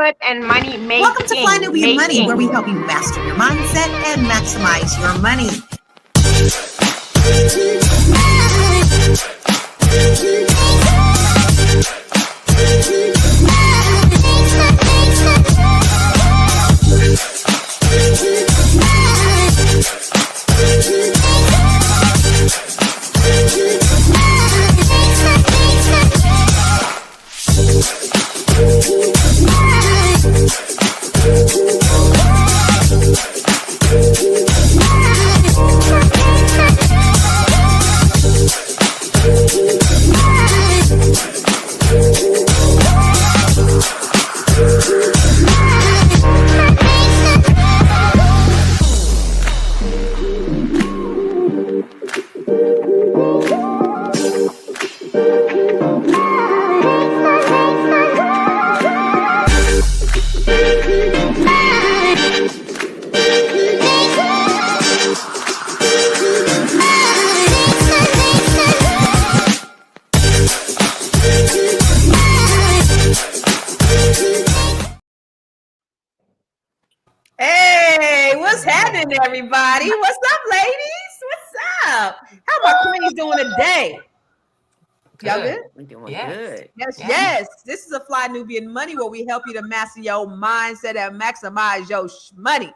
livelihood and money making. Welcome to Fly Nubian Money, where we help you master your mindset and maximize your money. Everybody, what's up, ladies? What's up? How my queens doing today? Y'all good? We're doing good. Yes. This is a Fly Nubian Money, where we help you to master your mindset and maximize your money.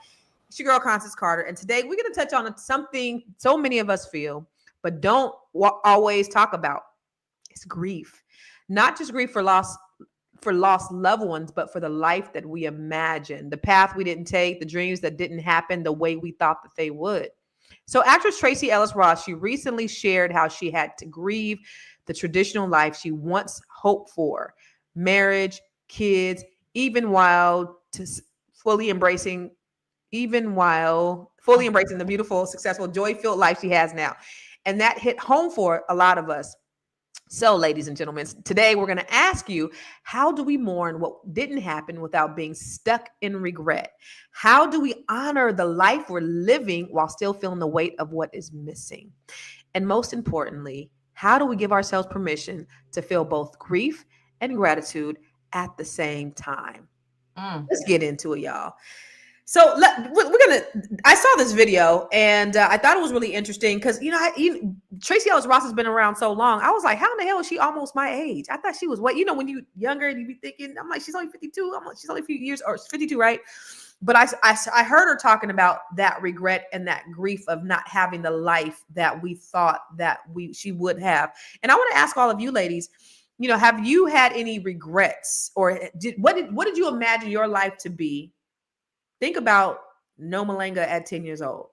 It's your girl, Constance Carter, and today we're going to touch on something so many of us feel, but don't always talk about. It's grief. Not just grief for lost loved ones, but for the life that we imagined, the path we didn't take, the dreams that didn't happen the way we thought that they would. So actress Tracee Ellis Ross, she recently shared how she had to grieve the traditional life she once hoped for, marriage, kids, even while fully embracing the beautiful, successful, joy-filled life she has now. And that hit home for a lot of us. So, ladies and gentlemen, today we're going to ask you, how do we mourn what didn't happen without being stuck in regret? How do we honor the life we're living while still feeling the weight of what is missing? And most importantly, how do we give ourselves permission to feel both grief and gratitude at the same time? Let's get into it, y'all. So I saw this video and I thought it was really interesting because, Tracee Ellis Ross has been around so long. I was like, how in the hell is she almost my age? I thought she was when you younger, you be thinking, I'm like, she's only 52. I'm like, she's only a few years, or 52, right? But I heard her talking about that regret and that grief of not having the life that we thought that she would have. And I want to ask all of you ladies, have you had any regrets, or what did you imagine your life to be? Think about No Malenga at 10 years old.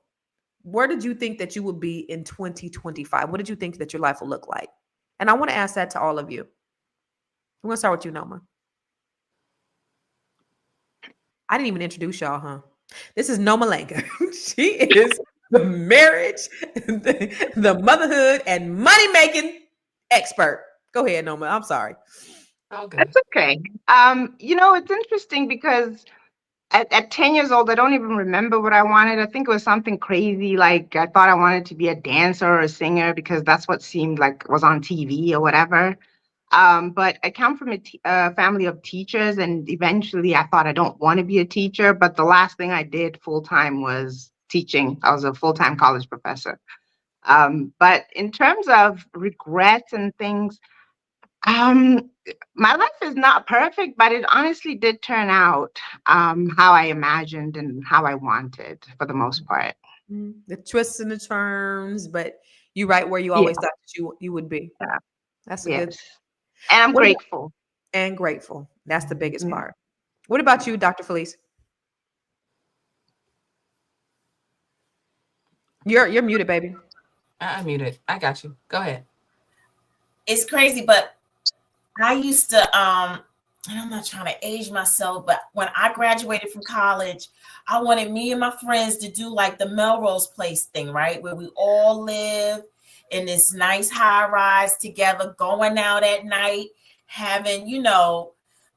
Where did you think that you would be in 2025? What did you think that your life will look like? And I want to ask that to all of you. I'm going to start with you, Noma. I didn't even introduce y'all, huh? This is No Malenga. She is the marriage, the motherhood, and money-making expert. Go ahead, Noma. I'm sorry. Oh, good. That's okay. It's interesting because at 10 years old, I don't even remember what I wanted. I think it was something crazy. Like I thought I wanted to be a dancer or a singer because that's what seemed like was on TV or whatever. But I come from a family of teachers, and eventually I thought I don't want to be a teacher. But the last thing I did full time was teaching. I was a full-time college professor. But in terms of regrets and things, my life is not perfect, but it honestly did turn out how I imagined and how I wanted for the most part. The twists and the turns, but you're right where you always thought that you would be. Yeah. That's a good. And I'm grateful. And grateful. That's the biggest part. What about you, Dr. Felice? You're muted, baby. I'm muted. I got you. Go ahead. It's crazy, but I used to, and I'm not trying to age myself, but when I graduated from college, I wanted me and my friends to do like the Melrose Place thing, right? Where we all live in this nice high rise together, going out at night, having,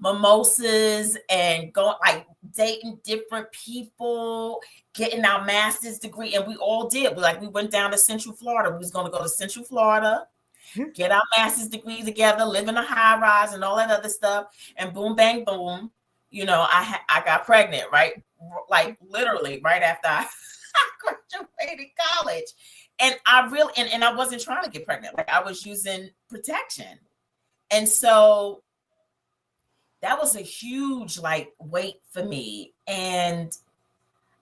mimosas and going like dating different people, getting our master's degree. And we all did. We went down to Central Florida. We was going to go to Central Florida, get our master's degree together, live in a high rise and all that other stuff. And boom, bang, boom, I got pregnant, right? Like literally right after I graduated college. And and I wasn't trying to get pregnant. Like I was using protection. And so that was a huge like weight for me. And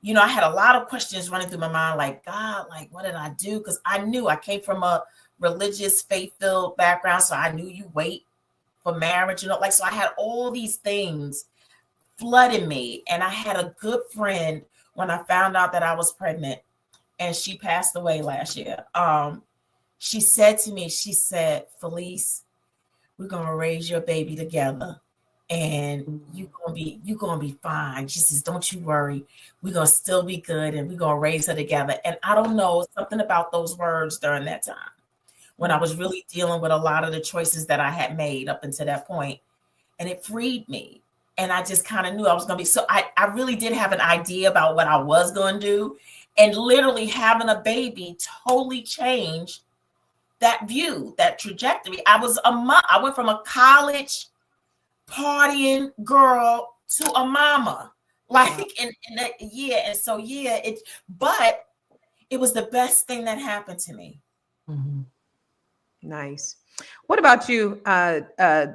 I had a lot of questions running through my mind, like, God, like, what did I do? Because I knew I came from a religious, faith-filled background. So I knew you wait for marriage, like, so I had all these things flooding me. And I had a good friend when I found out that I was pregnant, and she passed away last year. She said to me, she said, Felice, we're going to raise your baby together. And you're gonna be fine. She says, don't you worry. We're gonna still be good, and we're gonna raise her together. And I don't know, something about those words during that time when I was really dealing with a lot of the choices that I had made up until that point. And it freed me. And I just kind of knew I was gonna be. So I really did have an idea about what I was gonna do. And literally having a baby totally changed that view, that trajectory. I went from a college partying girl to a mama, like in that year. And so but it was the best thing that happened to me. Mm-hmm. Nice. What about you,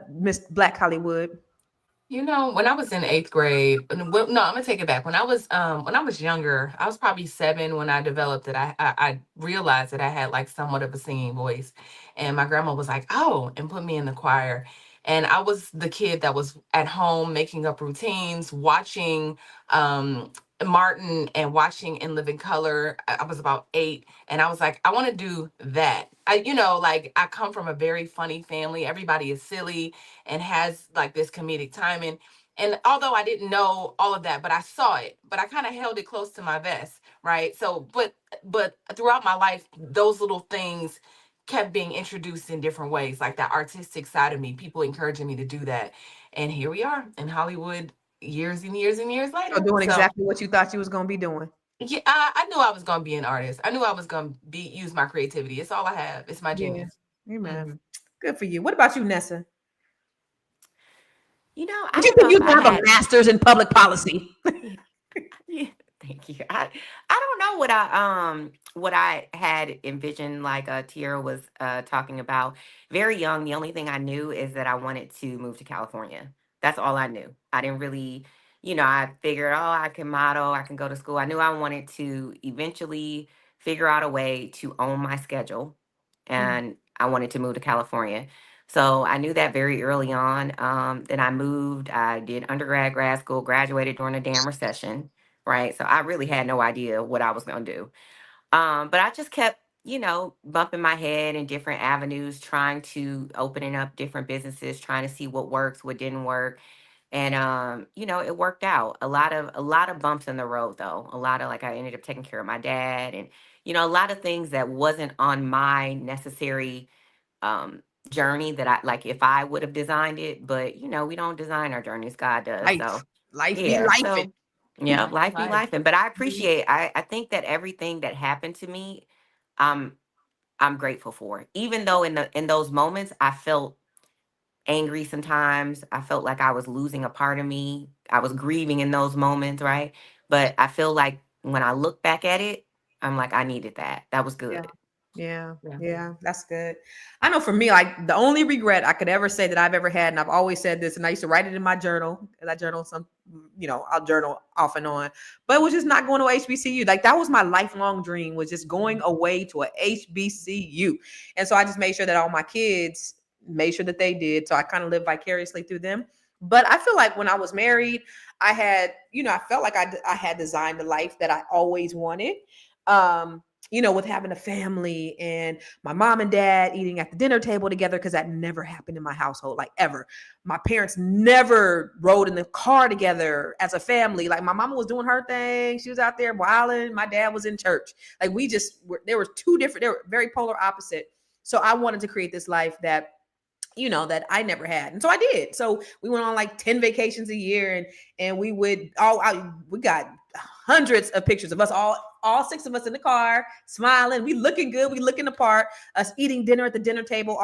Miss Black Hollywood? When I was in 8th grade, no, I'm gonna take it back. When I was younger, I was probably 7 when I developed it. I realized that I had like somewhat of a singing voice, and my grandma was like, "Oh," and put me in the choir. And I was the kid that was at home making up routines, watching Martin and watching In Living Color. I was about 8, and I was like, I want to do that. I come from a very funny family. Everybody is silly and has like this comedic timing. And although I didn't know all of that, but I saw it, but I kind of held it close to my vest, right? So, but throughout my life, those little things kept being introduced in different ways, like that artistic side of me, people encouraging me to do that. And here we are in Hollywood years and years and years later. So doing exactly what you thought you was going to be doing. Yeah, I knew I was going to be an artist. I knew I was going to use my creativity. It's all I have. It's my genius. Amen. Mm-hmm. Good for you. What about you, Nessa? I don't know you have a master's in public policy. Yeah, thank you. I don't know what I had envisioned, like Tiara was talking about. Very young, the only thing I knew is that I wanted to move to California. That's all I knew. I didn't really, I figured, oh, I can model, I can go to school. I knew I wanted to eventually figure out a way to own my schedule, and I wanted to move to California. So I knew that very early on. Then I moved. I did undergrad, grad school, graduated during a damn recession, right? So I really had no idea what I was going to do. But I just kept, bumping my head in different avenues, trying to opening up different businesses, trying to see what works, what didn't work. And it worked out. A lot of bumps in the road though. A lot of, like, I ended up taking care of my dad, and a lot of things that wasn't on my necessary journey that I like if I would have designed it. But we don't design our journeys, God does. Life be life. So yeah, life be life. But I Mm-hmm. appreciate I think that everything that happened to me, I'm grateful for. Even though in those moments I felt angry sometimes. I felt like I was losing a part of me. I was grieving in those moments, right? But I feel like when I look back at it, I'm like, I needed that. That was good. Yeah, that's good. I know for me, like, the only regret I could ever say that I've ever had, and I've always said this, and I used to write it in my journal, because I journal I'll journal off and on, but it was just not going to HBCU. Like, that was my lifelong dream, was just going away to a HBCU. And so I just made sure that all my kids made sure that they did. So I kind of lived vicariously through them. But I feel like when I was married, I had, I felt like I had designed the life that I always wanted. With having a family and my mom and dad eating at the dinner table together, because that never happened in my household, like, ever. My parents never rode in the car together as a family. Like, my mama was doing her thing. She was out there wilding. My dad was in church. Like, there were two different, they were very polar opposite. So I wanted to create this life that that I never had. And so I did. So we went on like 10 vacations a year, and we got hundreds of pictures of us, all 6 of us in the car, smiling. We looking good. We looking the part, us eating dinner at the dinner table.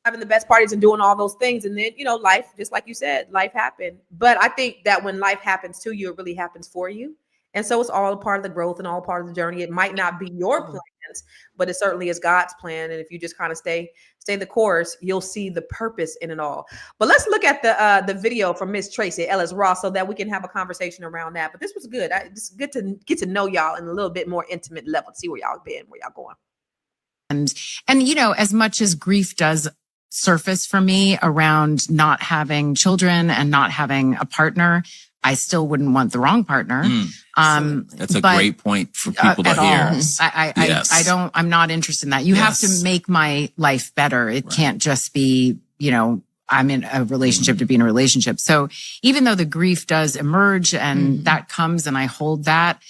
having the best parties and doing all those things. And then, you know, life, just like you said, life happened. But I think that when life happens to you, it really happens for you. And so it's all a part of the growth and all part of the journey. It might not be your plans, but it certainly is God's plan. And if you just kind of stay the course, you'll see the purpose in it all. But let's look at the video from Miss Tracee Ellis Ross so that we can have a conversation around that. But this was good. It's good to get to know y'all in a little bit more intimate level, to see where y'all been, where y'all going. And, you know, as much as grief does surface for me around not having children and not having a partner, I still wouldn't want the wrong partner. That's a great point for people to hear. I'm not interested in that. You have to make my life better. It can't just be, you know, I'm in a relationship to be in a relationship. So even though the grief does emerge and that comes and I hold that,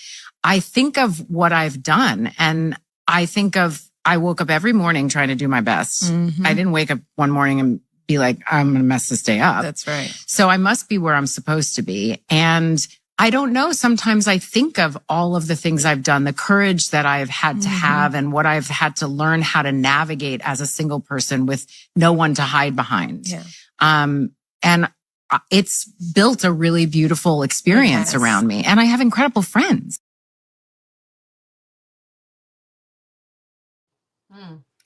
I think of what I've done, and I think of, I woke up every morning trying to do my best. I didn't wake up one morning and be like, I'm going to mess this day up. That's right. So I must be where I'm supposed to be. And I don't know. Sometimes I think of all of the things I've done, the courage that I've had to have, and what I've had to learn how to navigate as a single person with no one to hide behind. Yeah. And it's built a really beautiful experience around me. And I have incredible friends.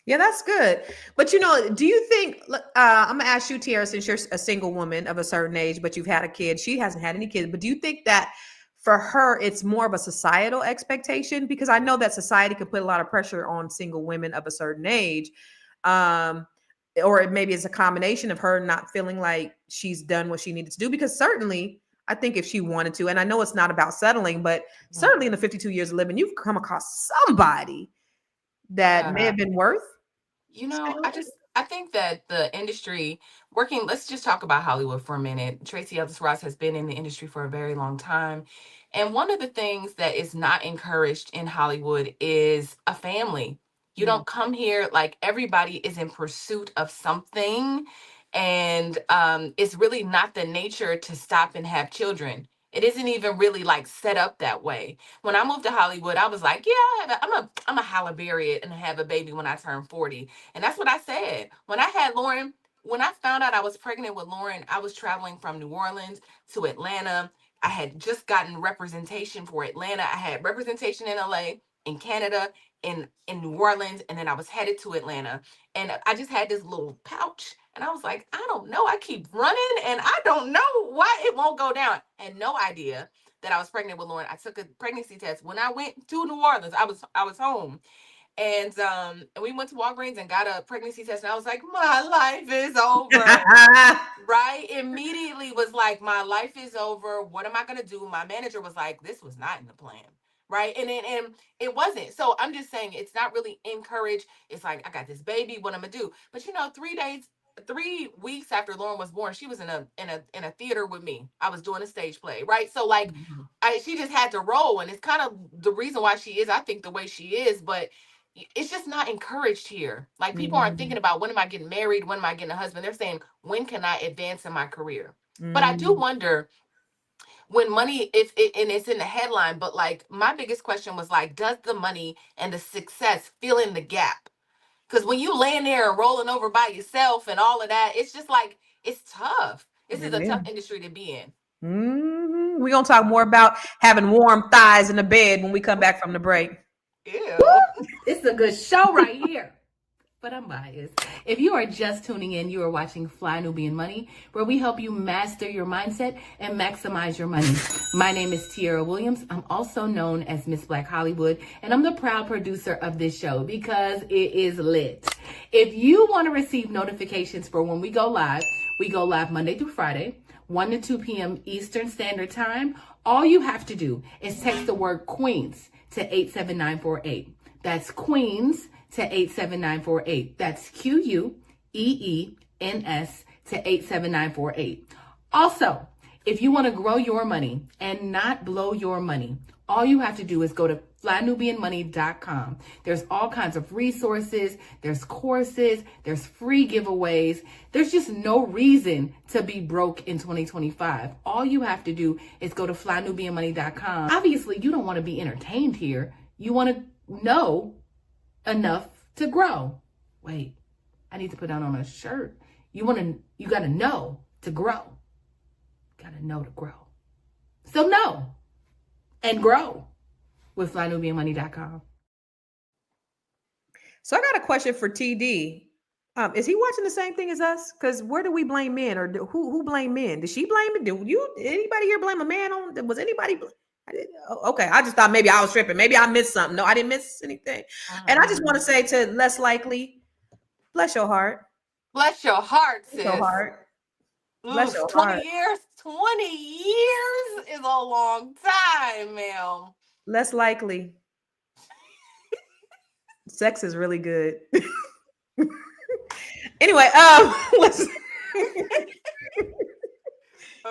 Yeah, that's good. But, you know, do you think, I'm going to ask you, Tiara, since you're a single woman of a certain age, but you've had a kid, she hasn't had any kids, but do you think that for her, it's more of a societal expectation? Because I know that society could put a lot of pressure on single women of a certain age. Or maybe it's a combination of her not feeling like she's done what she needed to do, because certainly I think if she wanted to, and I know it's not about settling, but certainly in the 52 years of living, you've come across somebody that may have been worth. You know, I think that the industry working, let's just talk about Hollywood for a minute. Tracee Ellis Ross has been in the industry for a very long time. And one of the things that is not encouraged in Hollywood is a family. You don't come here, like, everybody is in pursuit of something. And it's really not the nature to stop and have children. It isn't even really like set up that way. When I moved to Hollywood, I was like, yeah, I'm a Halle and have a baby when I turn 40. And that's what I said. When I had Lauren, when I found out I was pregnant with Lauren, I was traveling from New Orleans to Atlanta. I had just gotten representation for Atlanta. I had representation in LA, in Canada, in New Orleans, and then I was headed to Atlanta. And I just had this little pouch. And I was like, I don't know. I keep running and I don't know why it won't go down. I had no idea that I was pregnant with Lauren. I took a pregnancy test. When I went to New Orleans, I was home. And we went to Walgreens and got a pregnancy test. And I was like, my life is over. Right? Immediately was like, my life is over. What am I going to do? My manager was like, this was not in the plan. Right. And it wasn't. So I'm just saying, it's not really encouraged. It's like, I got this baby. What I'm going to do? But, you know, 3 weeks after Lauren was born, she was in a theater with me. I was doing a stage play, right? So like, she just had to roll, and it's kind of the reason why she is, I think, the way she is. But it's just not encouraged here. Like, people aren't thinking about, when am I getting married? When am I getting a husband? They're saying, when can I advance in my career? But I do wonder, when money, and it's in the headline, but like, my biggest question was like, does the money and the success fill in the gap? Because when you laying there and rolling over by yourself and all of that, it's just like, it's tough. This is a tough industry to be in. We're going to talk more about having warm thighs in the bed when we come back from the break. Ew. It's a good show right here. But I'm biased. If you are just tuning in, you are watching Fly Nubian Money, where we help you master your mindset and maximize your money. My name is Tiara Williams. I'm also known as Miss Black Hollywood, and I'm the proud producer of this show because it is lit. If you want to receive notifications for when we go live Monday through Friday, 1 to 2 p.m. Eastern Standard Time. All you have to do is text the word Queens to 87948. That's Queens to 87948. That's QUEENS to 87948. Also, if you want to grow your money and not blow your money, all you have to do is go to flynubianmoney.com. There's all kinds of resources, there's courses, there's free giveaways. There's just no reason to be broke in 2025. All you have to do is go to flynubianmoney.com. Obviously, you don't want to be entertained here. You want to know enough to grow. Wait, I need to put that on a shirt. You got to know to grow. Got to know to grow. So know and grow with FlyNubianMoney.com. So I got a question for TD. Is he watching the same thing as us? Because where do we blame men, or who blame men? Did she blame it? Anybody here blame a man on? Was anybody? Okay, I just thought maybe I was tripping. Maybe I missed something. No, I didn't miss anything. And I just want to say to less likely, bless your heart. Bless your heart, sis. Bless your heart. Bless your 20 heart. 20 years is a long time, ma'am. Less likely. Sex is really good. Anyway, let's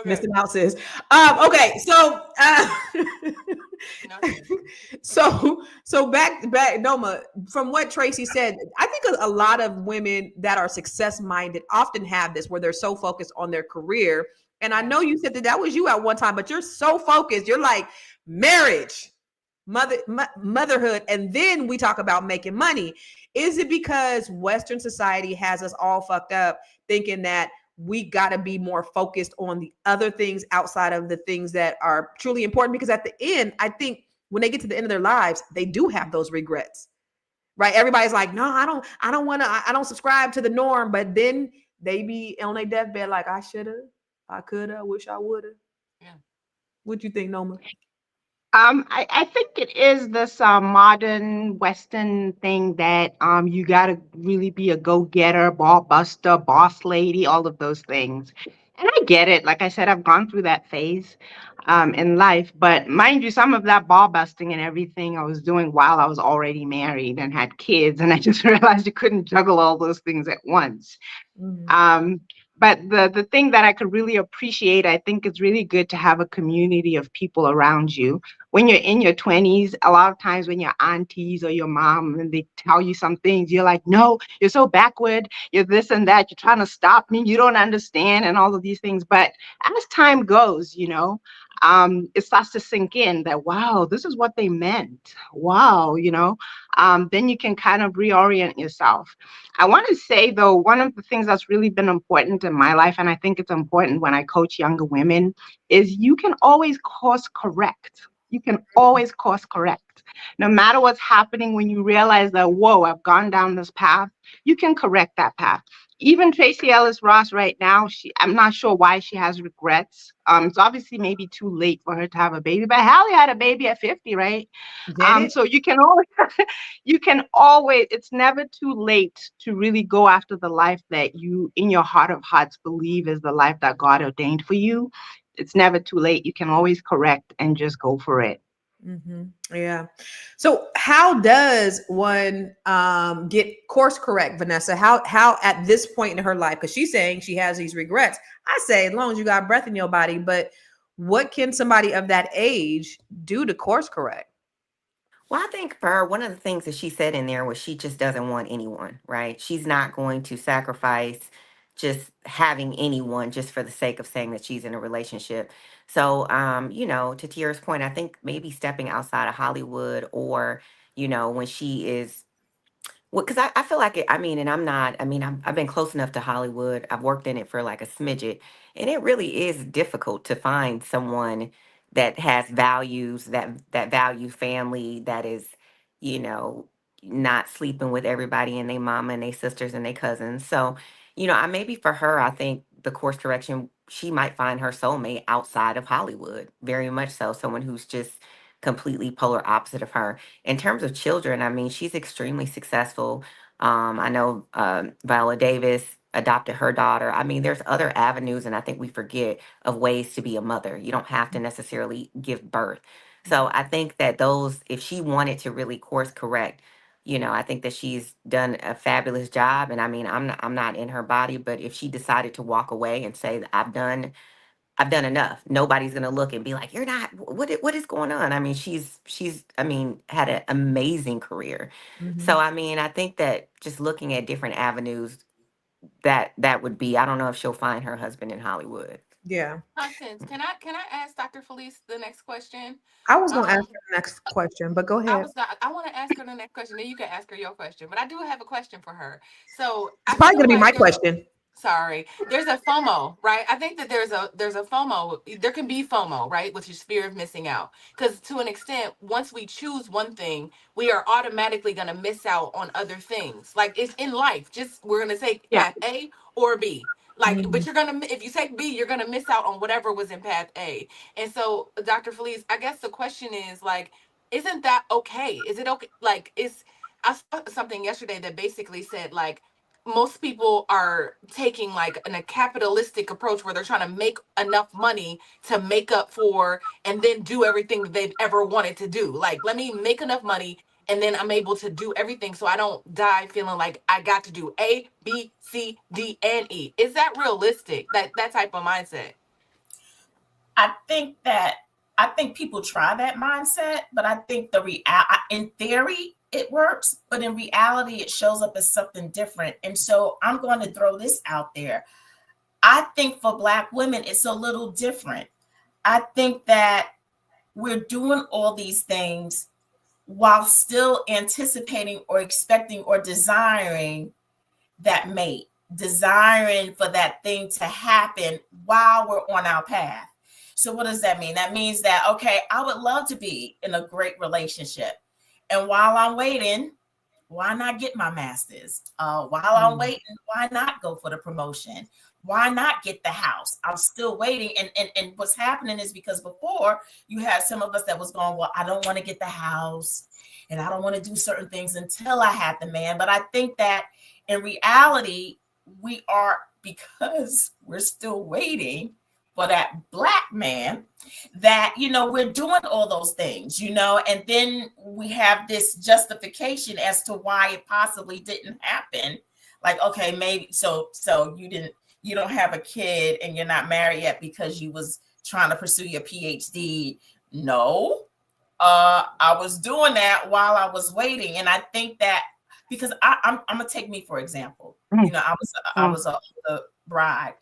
Okay. missing out, sis. Okay, so back, Noma, from what Tracee said, I think a lot of women that are success minded often have this, where they're so focused on their career. And I know you said that was you at one time, but you're so focused. You're like marriage, motherhood, and then we talk about making money. Is it because Western society has us all fucked up, thinking that we got to be more focused on the other things outside of the things that are truly important? Because at the end, I think when they get to the end of their lives, they do have those regrets, right? Everybody's like, no, I don't subscribe to the norm. But then they be on their deathbed like, I should have, I could have, wish I would have. Yeah. What do you think, Noma? I think it is this modern Western thing that you got to really be a go-getter, ball buster, boss lady, all of those things. And I get it. Like I said, I've gone through that phase in life. But mind you, some of that ball busting and everything I was doing while I was already married and had kids. And I just realized you couldn't juggle all those things at once. Mm-hmm. But the thing that I could really appreciate, I think it's really good to have a community of people around you. When you're in your 20s, a lot of times when your aunties or your mom, and they tell you some things, you're like, no, you're so backward, you're this and that, you're trying to stop me, you don't understand, and all of these things. But as time goes, it starts to sink in that, wow, this is what they meant. Wow, then you can kind of reorient yourself. I want to say, though, one of the things that's really been important in my life, and I think it's important when I coach younger women, is you can always course correct. You can always course correct. No matter what's happening, when you realize that, whoa, I've gone down this path, you can correct that path. Even Tracee Ellis Ross right now, I'm not sure why she has regrets. It's obviously maybe too late for her to have a baby, but Halle had a baby at 50, right? So you can always, it's never too late to really go after the life that you, in your heart of hearts, believe is the life that God ordained for you. It's never too late. You can always correct and just go for it. Mm-hmm. Yeah. So how does one get course correct, Vanessa? How at this point in her life, because she's saying she has these regrets. I say as long as you got breath in your body, but what can somebody of that age do to course correct? Well, I think for her, one of the things that she said in there was she just doesn't want anyone, right? She's not going to sacrifice just having anyone just for the sake of saying that she's in a relationship. So, to Tiara's point, I think maybe stepping outside of Hollywood, or, when she is, well, because I feel like it, and I've been close enough to Hollywood. I've worked in it for like a smidget, and it really is difficult to find someone that has values, that value family, that is, you know, not sleeping with everybody and their mama and their sisters and their cousins. So, I maybe for her, I think the course correction, she might find her soulmate outside of Hollywood, very much so, someone who's just completely polar opposite of her. In terms of children, she's extremely successful. I know Viola Davis adopted her daughter. There's other avenues, and I think we forget of ways to be a mother. You don't have to necessarily give birth. So I think that if she wanted to really course correct, I think that she's done a fabulous job. And I'm not in her body, but if she decided to walk away and say that I've done enough, nobody's gonna look and be like, you're not, what is going on? She's had an amazing career. Mm-hmm. So I think that just looking at different avenues that would be. I don't know if she'll find her husband in Hollywood. Yeah. Constance, can I ask Dr. Felice the next question? I was gonna ask her the next question, but go ahead. I want to ask her the next question. Then you can ask her your question. But I do have a question for her. So It's probably gonna be my question. Sorry, there's a FOMO, right? I think that there's a FOMO. There can be FOMO, right, which is fear of missing out. Because to an extent, once we choose one thing, we are automatically going to miss out on other things. Like it's in life. Just we're going to say path A or B. Like, but you're gonna, if you take B, you're gonna miss out on whatever was in path A. And so, Dr. Felice, I guess the question is like, isn't that okay? Is it okay? Like, I saw something yesterday that basically said like, most people are taking like a capitalistic approach where they're trying to make enough money to make up for and then do everything that they've ever wanted to do. Like, let me make enough money and then I'm able to do everything so I don't die feeling like I got to do A, B, C, D, and E. Is that realistic? That type of mindset? I think people try that mindset, but I think in theory it works, but in reality it shows up as something different. And so I'm going to throw this out there. I think for Black women it's a little different. I think that we're doing all these things while still anticipating or expecting or desiring that mate, desiring for that thing to happen while we're on our path. So what does that mean? That means that, okay, I would love to be in a great relationship. And while I'm waiting, why not get my master's? While I'm waiting, why not go for the promotion? Why not get the house? I'm still waiting. And what's happening is because before you had some of us that was going, well, I don't want to get the house and I don't want to do certain things until I have the man. But I think that in reality, we are, because we're still waiting for that Black man, that, we're doing all those things, and then we have this justification as to why it possibly didn't happen. Like, okay, maybe, so you don't have a kid and you're not married yet because you was trying to pursue your PhD. No, I was doing that while I was waiting. And I think that because I'm gonna take me for example, I was a bride.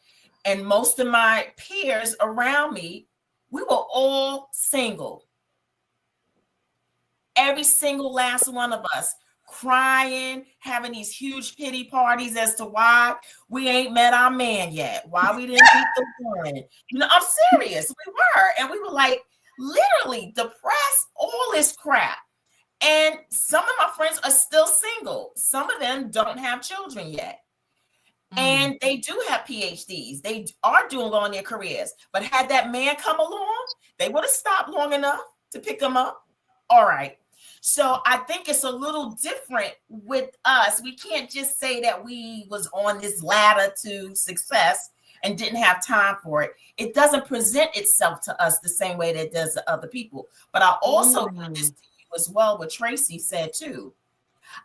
And most of my peers around me, we were all single. Every single last one of us crying, having these huge pity parties as to why we ain't met our man yet, why we didn't meet the one. I'm serious. We were. And we were like literally depressed, all this crap. And some of my friends are still single. Some of them don't have children yet. And they do have PhDs. They are doing well in their careers. But had that man come along, they would have stopped long enough to pick them up. All right. So I think it's a little different with us. We can't just say that we was on this ladder to success and didn't have time for it. It doesn't present itself to us the same way that it does to other people. But I also do this to you as well, what Tracee said too.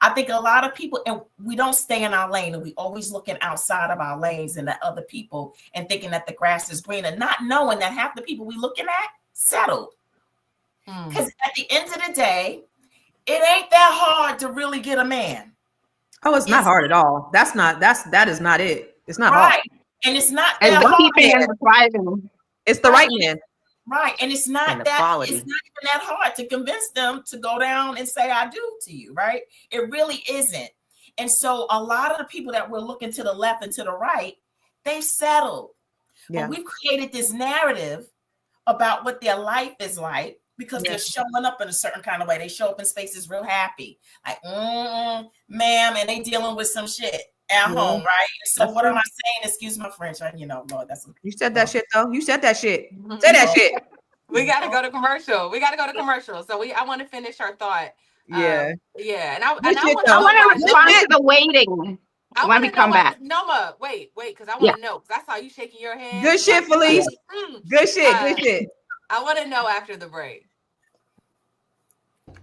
I think a lot of people, and we don't stay in our lane, and we always looking outside of our lanes and at other people and thinking that the grass is greener, not knowing that half the people we looking at settled. Because at the end of the day, it ain't that hard to really get a man. Oh, it's not hard at all. That is not it. It's not hard. And it's not and that hard. It's the right man. Right. And it's not that it's not even that hard to convince them to go down and say I do to you, right? It really isn't. And so a lot of the people that we're looking to the left and to the right, they've settled. Yeah. But we've created this narrative about what their life is like because they're showing up in a certain kind of way. They show up in spaces real happy, like, ma'am, and they dealing with some shit at home, right? So that's what am I saying? Excuse my French. Lord, you said that shit though. You said that shit. Say that shit. We got to go to commercial. So I want to finish our thought. Yeah. And I want to respond to the waiting. When we come back. Noma, wait, because I want to know, because I saw you shaking your head. Good shit, Felice. Good shit. I want to know after the break.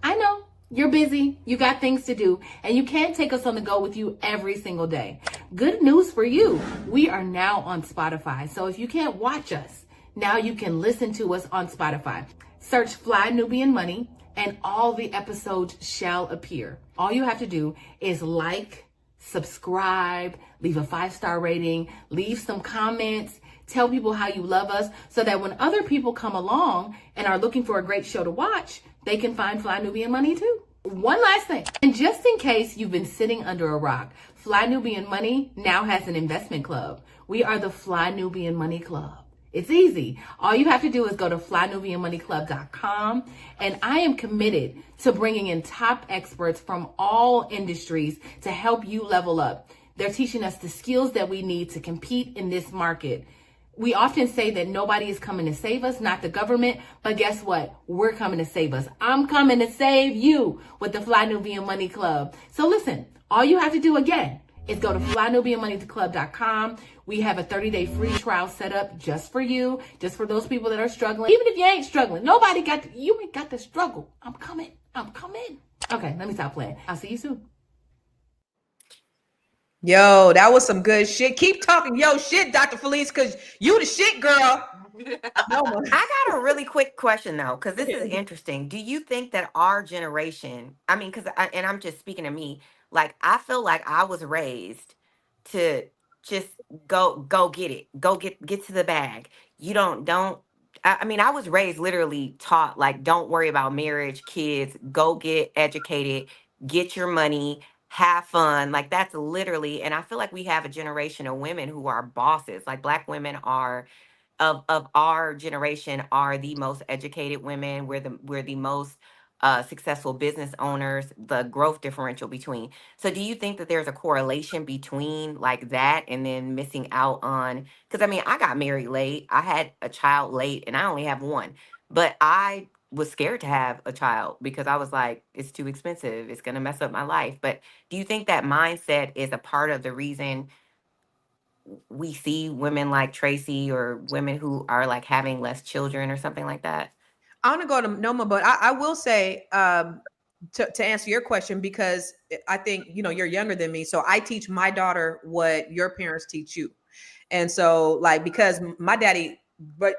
I know. You're busy, you got things to do, and you can't take us on the go with you every single day. Good news for you. We are now on Spotify. So if you can't watch us, now you can listen to us on Spotify. Search Fly Nubian Money and all the episodes shall appear. All you have to do is like, subscribe, leave a 5-star rating, leave some comments, tell people how you love us so that when other people come along and are looking for a great show to watch, they can find Fly Nubian Money too. One last thing, and just in case you've been sitting under a rock, Fly Nubian Money now has an investment club. We are the Fly Nubian Money Club. It's easy. All you have to do is go to flynubianmoneyclub.com, and I am committed to bringing in top experts from all industries to help you level up. They're teaching us the skills that we need to compete in this market. We often say that nobody is coming to save us, not the government, but guess what? We're coming to save us. I'm coming to save you with the Fly Nubian Money Club. So listen, all you have to do again is go to flynubianmoneyclub.com. We have a 30-day free trial set up just for you, just for those people that are struggling. Even if you ain't struggling, you ain't got to struggle. I'm coming. Okay, let me stop playing. I'll see you soon. Yo, that was some good shit. Keep talking yo shit, Dr. Felice, because you the shit, girl. I got a really quick question though, because this is interesting. Do you think that our generation, I mean, and I'm just speaking to me, like I feel like I was raised to just go get it, get to the bag. You don't. I mean, I was raised literally taught like, don't worry about marriage, kids, go get educated, get your money, have fun. Like that's literally, and I feel like we have a generation of women who are bosses. Like Black women are of our generation are the most educated women. We're the most successful business owners, the growth differential between. So do you think that there's a correlation between like that and then missing out on, because I mean, I got married late, I had a child late, and I only have one, but I was scared to have a child because I was like, it's too expensive, it's going to mess up my life. But do you think that mindset is a part of the reason we see women like Tracee or women who are like having less children or something like that? I want to go to Noma, but I will say to answer your question, because I think, you're younger than me. So I teach my daughter what your parents teach you. And so like, because my daddy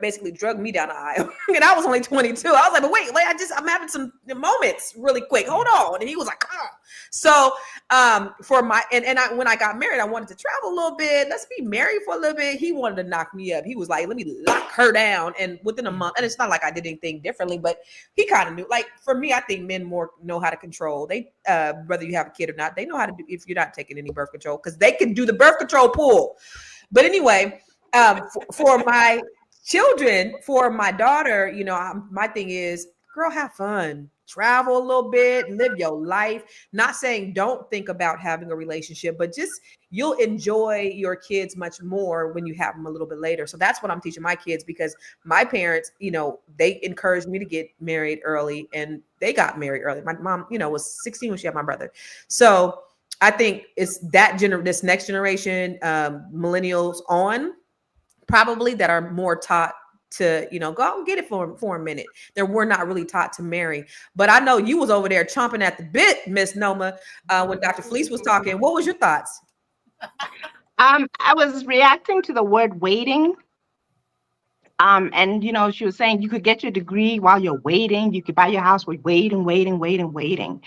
basically drugged me down the aisle and I was only 22. I was like, but wait, I'm having some moments really quick. Hold on. And he was like, come on. So for my, when I got married, I wanted to travel a little bit. Let's be married for a little bit. He wanted to knock me up. He was like, let me lock her down. And within a month, and it's not like I did anything differently, but he kind of knew. Like for me, I think men more know how to control. They, whether you have a kid or not, they know how to do, if you're not taking any birth control, because they can do the birth control pull. But anyway, for my children, for my daughter, my thing is, girl, have fun, travel a little bit, live your life. Not saying don't think about having a relationship, but just you'll enjoy your kids much more when you have them a little bit later. So that's what I'm teaching my kids, because my parents, they encouraged me to get married early, and they got married early. My mom, was 16 when she had my brother. So I think it's this next generation, millennials on, probably, that are more taught to, go out and get it for a minute. We're not really taught to marry. But I know you was over there chomping at the bit, Miss Noma, when Dr. Felice was talking. What was your thoughts? I was reacting to the word waiting. And she was saying you could get your degree while you're waiting. You could buy your house with waiting.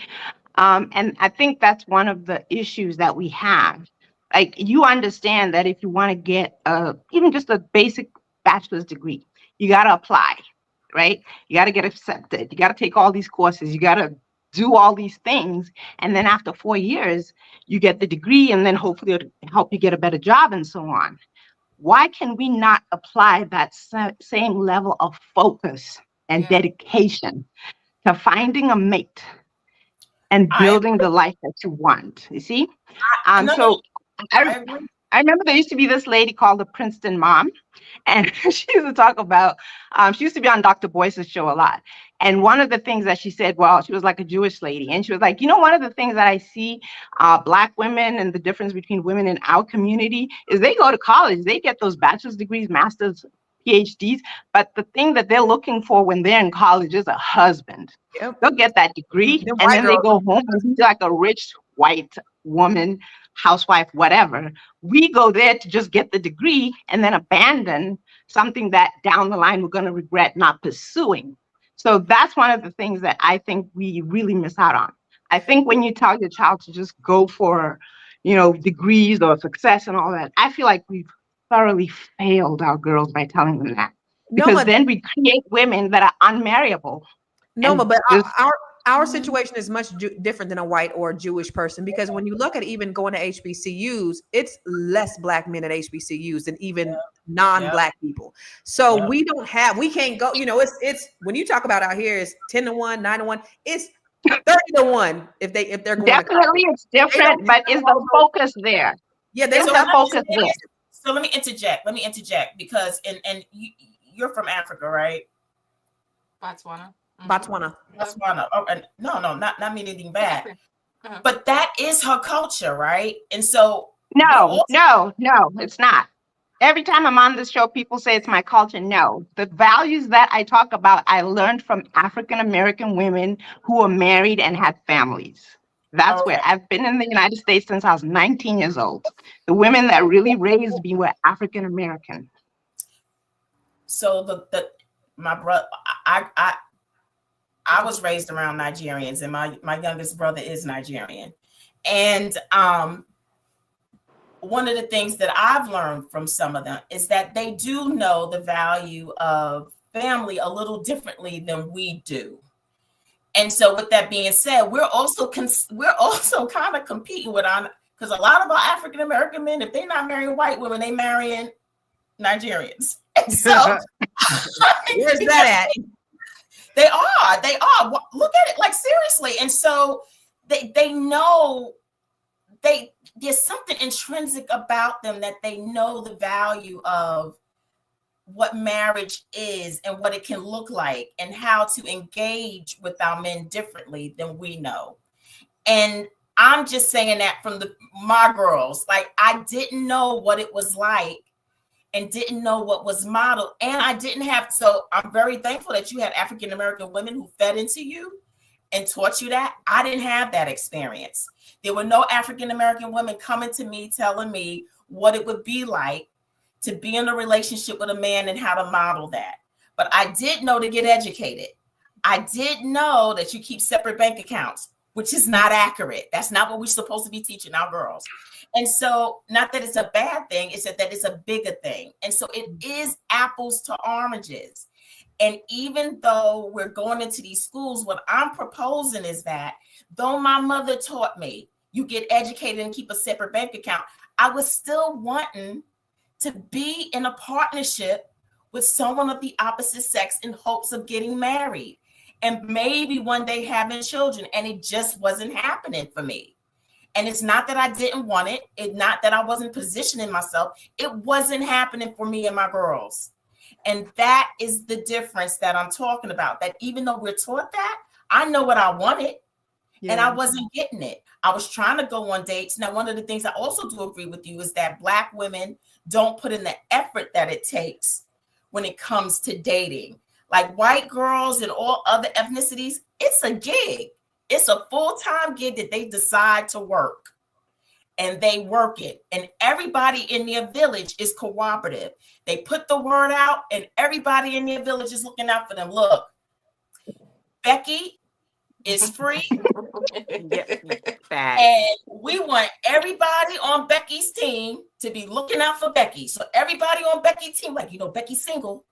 And I think that's one of the issues that we have. Like, you understand that if you want to get even just a basic bachelor's degree, you got to apply, right? You got to get accepted. You got to take all these courses. You got to do all these things. And then after 4 years, you get the degree, and then hopefully it'll help you get a better job and so on. Why can we not apply that same level of focus and dedication to finding a mate and building the life that you want? You see? I remember there used to be this lady called the Princeton Mom, and she used to talk about, she used to be on Dr. Boyce's show a lot. And one of the things that she said, well, she was like a Jewish lady, and she was like, one of the things that I see Black women and the difference between women in our community is they go to college, they get those bachelor's degrees, master's, PhDs, but the thing that they're looking for when they're in college is a husband. Yep. They'll get that degree, and then they go home and be like a rich white woman, housewife, whatever. We go there to just get the degree and then abandon something that down the line we're going to regret not pursuing. So that's one of the things that I think we really miss out on. I think when you tell your child to just go for, degrees or success and all that. I feel like we've thoroughly failed our girls by telling them that. Because then we create women that are unmarriable. Noma, but our situation is much different than a white or Jewish person, because when you look at even going to HBCUs, it's less Black men at HBCUs than even non-Black people. So we can't go, it's when you talk about out here, it's 10-1, 9-1, it's 30-1 if they're going definitely it's different, but is the focus there? Yeah, there's so the focus there. So let me interject because you're from Africa, right? Botswana. Botswana. Oh, and no, not mean anything bad. But that is her culture, right? And so no, it's not. Every time I'm on this show, people say it's my culture. No, the values that I talk about, I learned from African American women who are married and had families. That's where I've been in the United States since I was 19 years old. The women that really raised me were African American. So my brother, I was raised around Nigerians, and my youngest brother is Nigerian. And one of the things that I've learned from some of them is that they do know the value of family a little differently than we do. And so with that being said, we're also kind of competing with because a lot of our African American men, if they're not marrying white women, they marrying Nigerians. And so where's that at? They are. Look at it, like, seriously. And so they know there's something intrinsic about them that they know the value of what marriage is and what it can look like and how to engage with our men differently than we know. And I'm just saying that from my girls, like, I didn't know what it was like and didn't know what was modeled. And I didn't have, so I'm very thankful that you had African-American women who fed into you and taught you that. I didn't have that experience. There were no African-American women coming to me, telling me what it would be like to be in a relationship with a man and how to model that. But I did know to get educated. I did know that you keep separate bank accounts, which is not accurate. That's not what we're supposed to be teaching our girls. And so, not that it's a bad thing, it's that it's a bigger thing. And so it is apples to oranges. And even though we're going into these schools, what I'm proposing is that though my mother taught me, you get educated and keep a separate bank account, I was still wanting to be in a partnership with someone of the opposite sex in hopes of getting married and maybe one day having children. And it just wasn't happening for me. And it's not that I didn't want it. It's not that I wasn't positioning myself. It wasn't happening for me and my girls. And that is the difference that I'm talking about, that even though we're taught that, I know what I wanted and I wasn't getting it. I was trying to go on dates. Now, one of the things I also do agree with you is that Black women don't put in the effort that it takes when it comes to dating. Like white girls and all other ethnicities, it's a gig. It's a full-time gig that they decide to work, and they work it. And everybody in their village is cooperative. They put the word out and everybody in their village is looking out for them. Look, Becky is free. And we want everybody on Becky's team to be looking out for Becky. So everybody on Becky's team, like, Becky's single.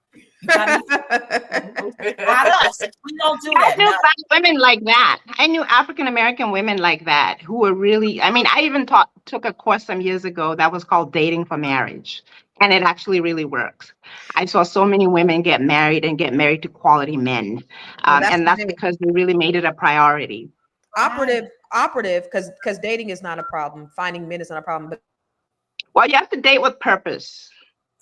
Not us. We don't do that. I knew women like that. I knew African-American women like that who were really, I even took a course some years ago that was called Dating for Marriage. And it actually really works. I saw so many women get married and get married to quality men. And that's because they really made it a priority. Operative, because dating is not a problem. Finding men is not a problem. Well, you have to date with purpose.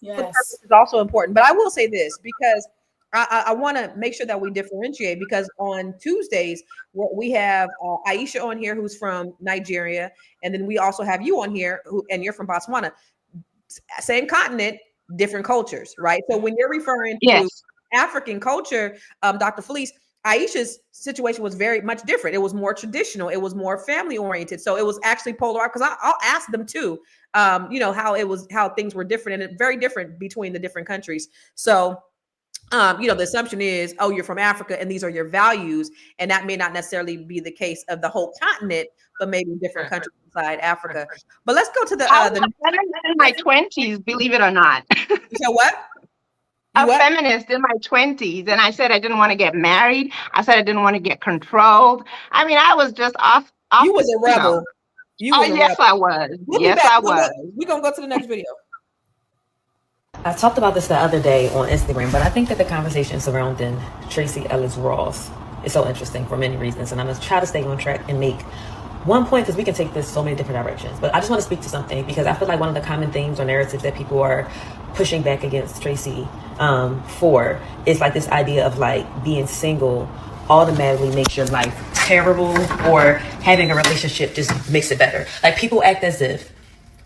Yes. Purpose is also important. But I will say this, because I want to make sure that we differentiate, because on Tuesdays, we have Aisha on here, who's from Nigeria. And then we also have you on here, and you're from Botswana. Same continent, different cultures, right? So when you're referring to African culture, Dr. Felice, Aisha's situation was very much different. It was more traditional. It was more family oriented. So it was actually polar, because I'll ask them too, how things were different, and very different between the different countries. So The assumption is, oh, you're from Africa and these are your values. And that may not necessarily be the case of the whole continent, but maybe different countries inside Africa. But let's go to the I was a feminist in my 20s, believe it or not. You said what? Feminist in my 20s. And I said I didn't want to get married. I said I didn't want to get controlled. I mean, I was just off. You was a rebel. Yes, I was. Yes, I was. We're going to go to the next video. I talked about this the other day on Instagram, but I think that the conversation surrounding Tracee Ellis Ross is so interesting for many reasons. And I'm going to try to stay on track and make one point, because we can take this so many different directions. But I just want to speak to something, because I feel like one of the common themes or narratives that people are pushing back against Tracee for is like this idea of like being single automatically makes your life terrible, or having a relationship just makes it better. Like, people act as if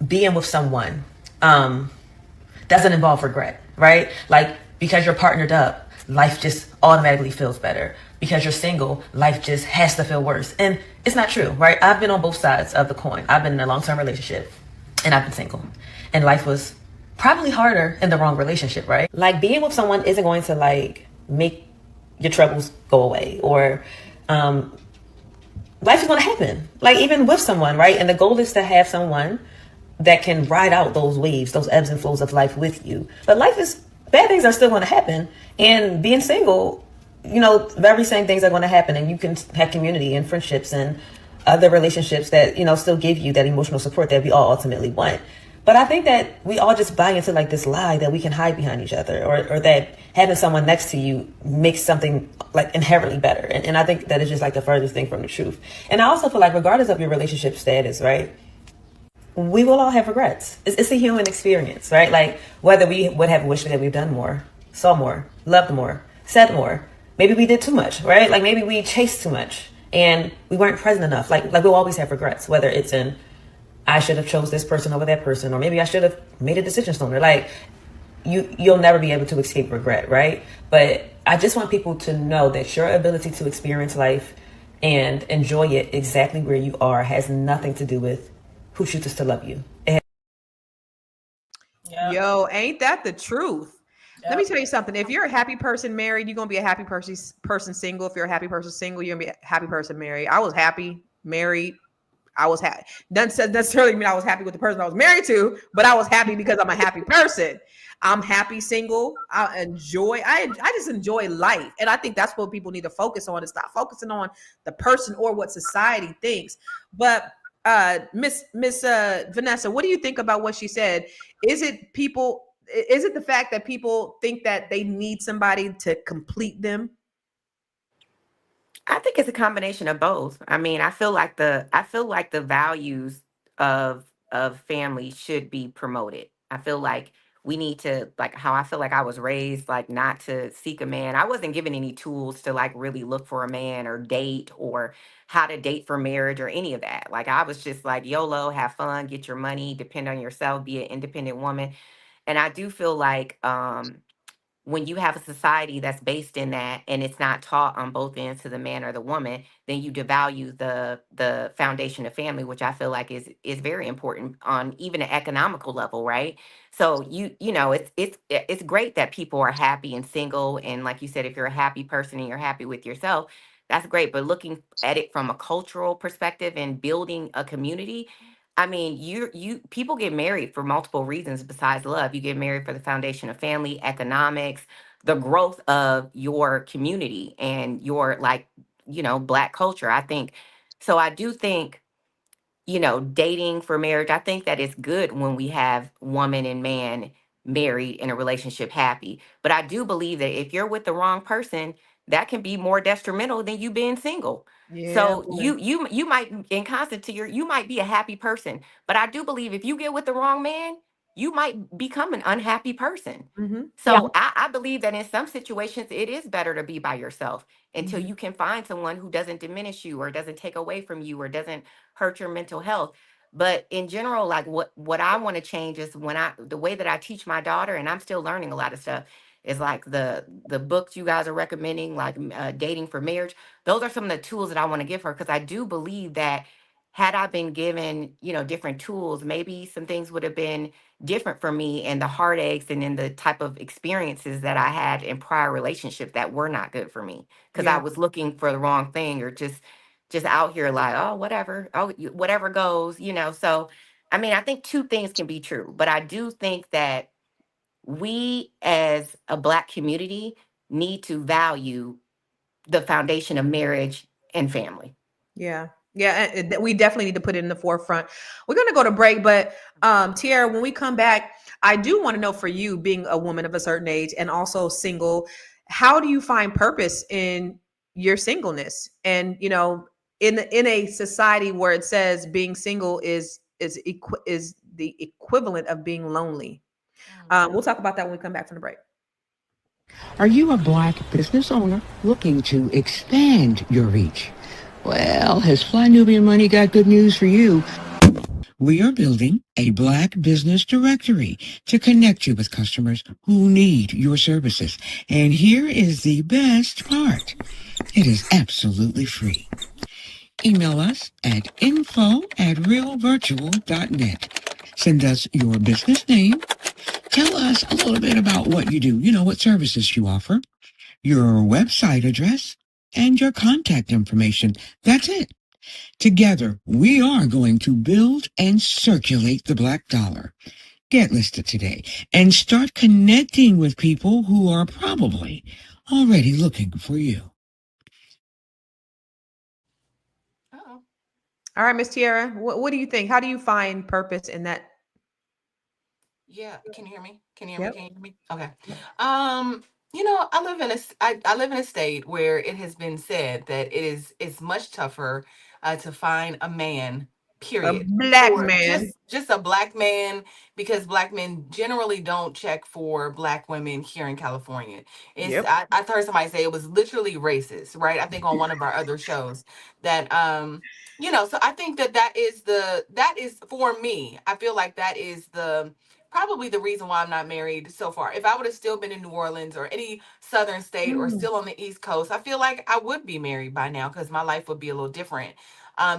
being with someone doesn't involve regret, right? Like, because you're partnered up, life just automatically feels better. Because you're single, life just has to feel worse. And it's not true, right? I've been on both sides of the coin. I've been in a long-term relationship and I've been single. And life was probably harder in the wrong relationship, right? Like, being with someone isn't going to like make your troubles go away, or life is going to happen, like even with someone, right? And the goal is to have someone that can ride out those waves, those ebbs and flows of life with you. But bad things are still going to happen. And being single, the very same things are going to happen. And you can have community and friendships and other relationships that, still give you that emotional support that we all ultimately want. But I think that we all just buy into like this lie that we can hide behind each other, or that having someone next to you makes something like inherently better. And I think that is just like the furthest thing from the truth. And I also feel like regardless of your relationship status, right, we will all have regrets. It's a human experience, right? Like, whether we would have wished that we've done more, saw more, loved more, said more. Maybe we did too much, right? Like, maybe we chased too much and we weren't present enough. Like we'll always have regrets, whether it's in, I should have chose this person over that person, or maybe I should have made a decision sooner. Like, you'll never be able to escape regret, right? But I just want people to know that your ability to experience life and enjoy it exactly where you are has nothing to do with who chooses to love you. Yo, ain't that the truth? Let me tell you something. If you're a happy person married, you're going to be a happy person single. If you're a happy person single, you're going to be a happy person married. I was happy married. I was happy. Doesn't necessarily mean I was happy with the person I was married to, but I was happy because I'm a happy person. I'm happy single. I just enjoy life. And I think that's what people need to focus on, is stop focusing on the person or what society thinks. But Miss Vanessa, what do you think about what she said? Is it the fact that people think that they need somebody to complete them? I think it's a combination of both. I mean, I feel like the values of family should be promoted. I feel like we need to, like, how I feel like I was raised, like, not to seek a man. I wasn't given any tools to like really look for a man or date, or how to date for marriage or any of that. Like, I was just like, YOLO, have fun, get your money, depend on yourself, be an independent woman. And I do feel like when you have a society that's based in that, and it's not taught on both ends to the man or the woman, then you devalue the foundation of family, which I feel like is very important on even an economical level, right? So it's great that people are happy and single, and like you said, if you're a happy person and you're happy with yourself, that's great. But looking at it from a cultural perspective and building a community, I mean, people get married for multiple reasons besides love. You get married for the foundation of family, economics, the growth of your community, and your, like, Black culture. I think so. I do think, dating for marriage, I think that it's good when we have woman and man married in a relationship happy. But I do believe that if you're with the wrong person, that can be more detrimental than you being single. Yeah. So you might, in constant to you might be a happy person, but I do believe if you get with the wrong man, you might become an unhappy person. Mm-hmm. So I believe that in some situations it is better to be by yourself until Mm-hmm. you can find someone who doesn't diminish you or doesn't take away from you or doesn't hurt your mental health. But in general, like, what I want to change is the way that I teach my daughter, and I'm still learning a lot of stuff, is like the books you guys are recommending, like Dating for Marriage. Those are some of the tools that I want to give her, because I do believe that had I been given, different tools, maybe some things would have been different for me, and the heartaches and in the type of experiences that I had in prior relationships that were not good for me, because I was looking for the wrong thing, or just out here like, oh, whatever, whatever goes, So, I mean, I think two things can be true, but I do think that we as a Black community need to value the foundation of marriage and family. Yeah. Yeah. And we definitely need to put it in the forefront. We're going to go to break, but Tiara, when we come back, I do want to know, for you, being a woman of a certain age and also single, how do you find purpose in your singleness? And, in a society where it says being single is the equivalent of being lonely. We'll talk about that when we come back from the break. Are you a Black business owner looking to expand your reach? Well, has Fly Nubian Money got good news for you? We are building a Black business directory to connect you with customers who need your services. And here is the best part. It is absolutely free. Email us at info@realvirtual.net. Send us your business name. Tell us a little bit about what you do, what services you offer, your website address, and your contact information. That's it. Together, we are going to build and circulate the Black dollar. Get listed today and start connecting with people who are probably already looking for you. All right, Miss Tiara, what do you think? How do you find purpose in that? Yeah, can you hear me? Can you Yep. hear me? Okay. I live in a state where it has been said that it's much tougher to find a man, A period. Black Or man. just a Black man, because Black men generally don't check for Black women here in California. Yep. I heard somebody say it was literally racist, right? I think on one of our other shows that so I think that is for me. I feel like that is probably the reason why I'm not married so far. If I would have still been in New Orleans or any southern state or still on the East Coast, I feel like I would be married by now because my life would be a little different.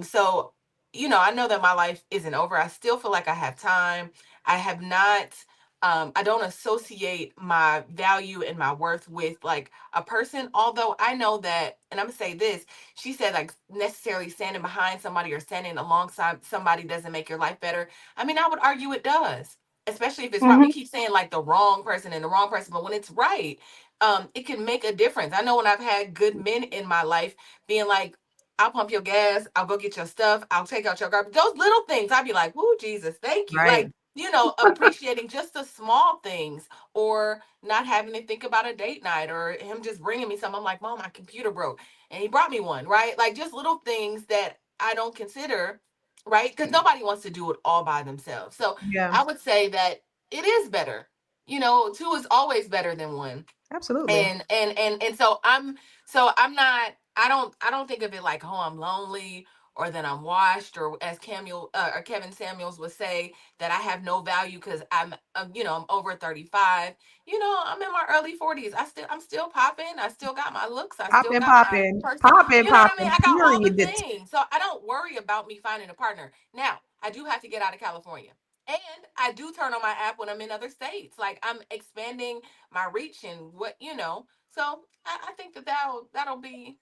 So, I know that my life isn't over. I still feel like I have time. I have not, I don't associate my value and my worth with like a person, although I know that, and I'm gonna say this, she said like necessarily standing behind somebody or standing alongside somebody doesn't make your life better. I mean, I would argue it does, especially if it's right. We keep saying like the wrong person and the wrong person, but when it's right, it can make a difference. I know when I've had good men in my life being like, I'll pump your gas, I'll go get your stuff, I'll take out your garbage. Those little things, I'd be like, "Woo, Jesus, thank you." Right. Like, appreciating just the small things, or not having to think about a date night, or him just bringing me something. I'm like, "Mom, my computer broke," and he brought me one, right? Like just little things that I don't consider, right? Because nobody wants to do it all by themselves. So Yeah. I would say that it is better. Two is always better than one. Absolutely. And so I'm not, I don't think of it like, oh, I'm lonely or that I'm washed, or as Kevin Samuels would say, that I have no value because I'm over 35. I'm in my early 40s. I'm still popping. I still got my looks. I still got my person. Popping. You know what I mean? I got all the Period. things. So I don't worry about me finding a partner. Now, I do have to get out of California. And I do turn on my app when I'm in other states. Like I'm expanding my reach and So I think that'll be,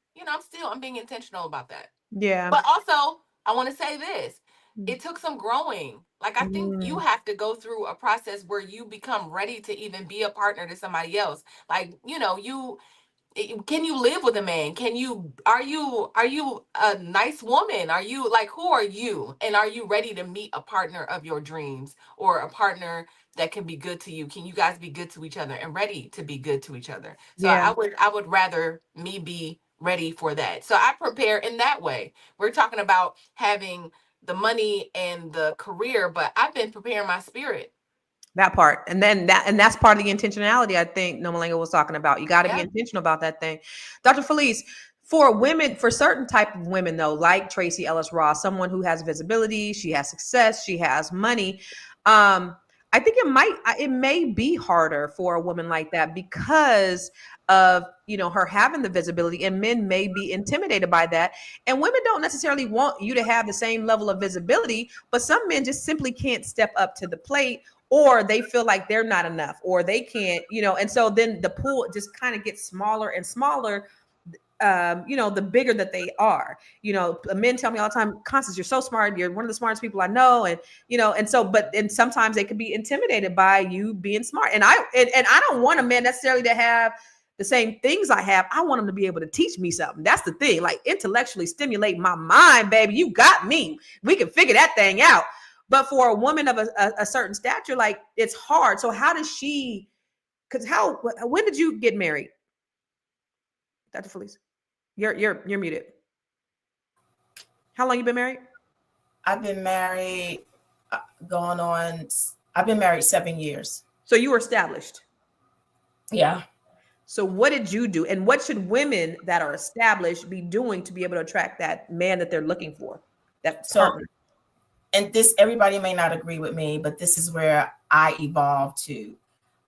I'm being intentional about that. Yeah. But also, I want to say this. It took some growing. Like I think you have to go through a process where you become ready to even be a partner to somebody else. Like, can you live with a man? Are you a nice woman? Are you like, who are you? And are you ready to meet a partner of your dreams, or a partner that can be good to you? Can you guys be good to each other and ready to be good to each other? So Yeah. I would rather me be ready for that. So I prepare in that way. We're talking about having the money and the career, but I've been preparing my spirit. That part. And that's part of the intentionality I think Nomalinga was talking about. You got to be intentional about that thing. Dr. Felice, for women, for certain type of women though, like Tracee Ellis Ross, someone who has visibility, she has success, she has money. I think it may be harder for a woman like that because of, her having the visibility, and men may be intimidated by that. And women don't necessarily want you to have the same level of visibility, but some men just simply can't step up to the plate, or they feel like they're not enough, or they can't, and so then the pool just kind of gets smaller and smaller. The bigger that they are, men tell me all the time, Constance, you're so smart. You're one of the smartest people I know. And, and sometimes they could be intimidated by you being smart. And I don't want a man necessarily to have the same things I have. I want him to be able to teach me something. That's the thing, like intellectually stimulate my mind, baby. You got me. We can figure that thing out. But for a woman of a certain stature, like, it's hard. So how does she, when did you get married? Dr. Felice? You're muted. How long you been married? I've been married I've been married 7 years. So you were established. Yeah. So what did you do? And what should women that are established be doing to be able to attract that man that they're looking for? Partner? And this, everybody may not agree with me, but this is where I evolved to.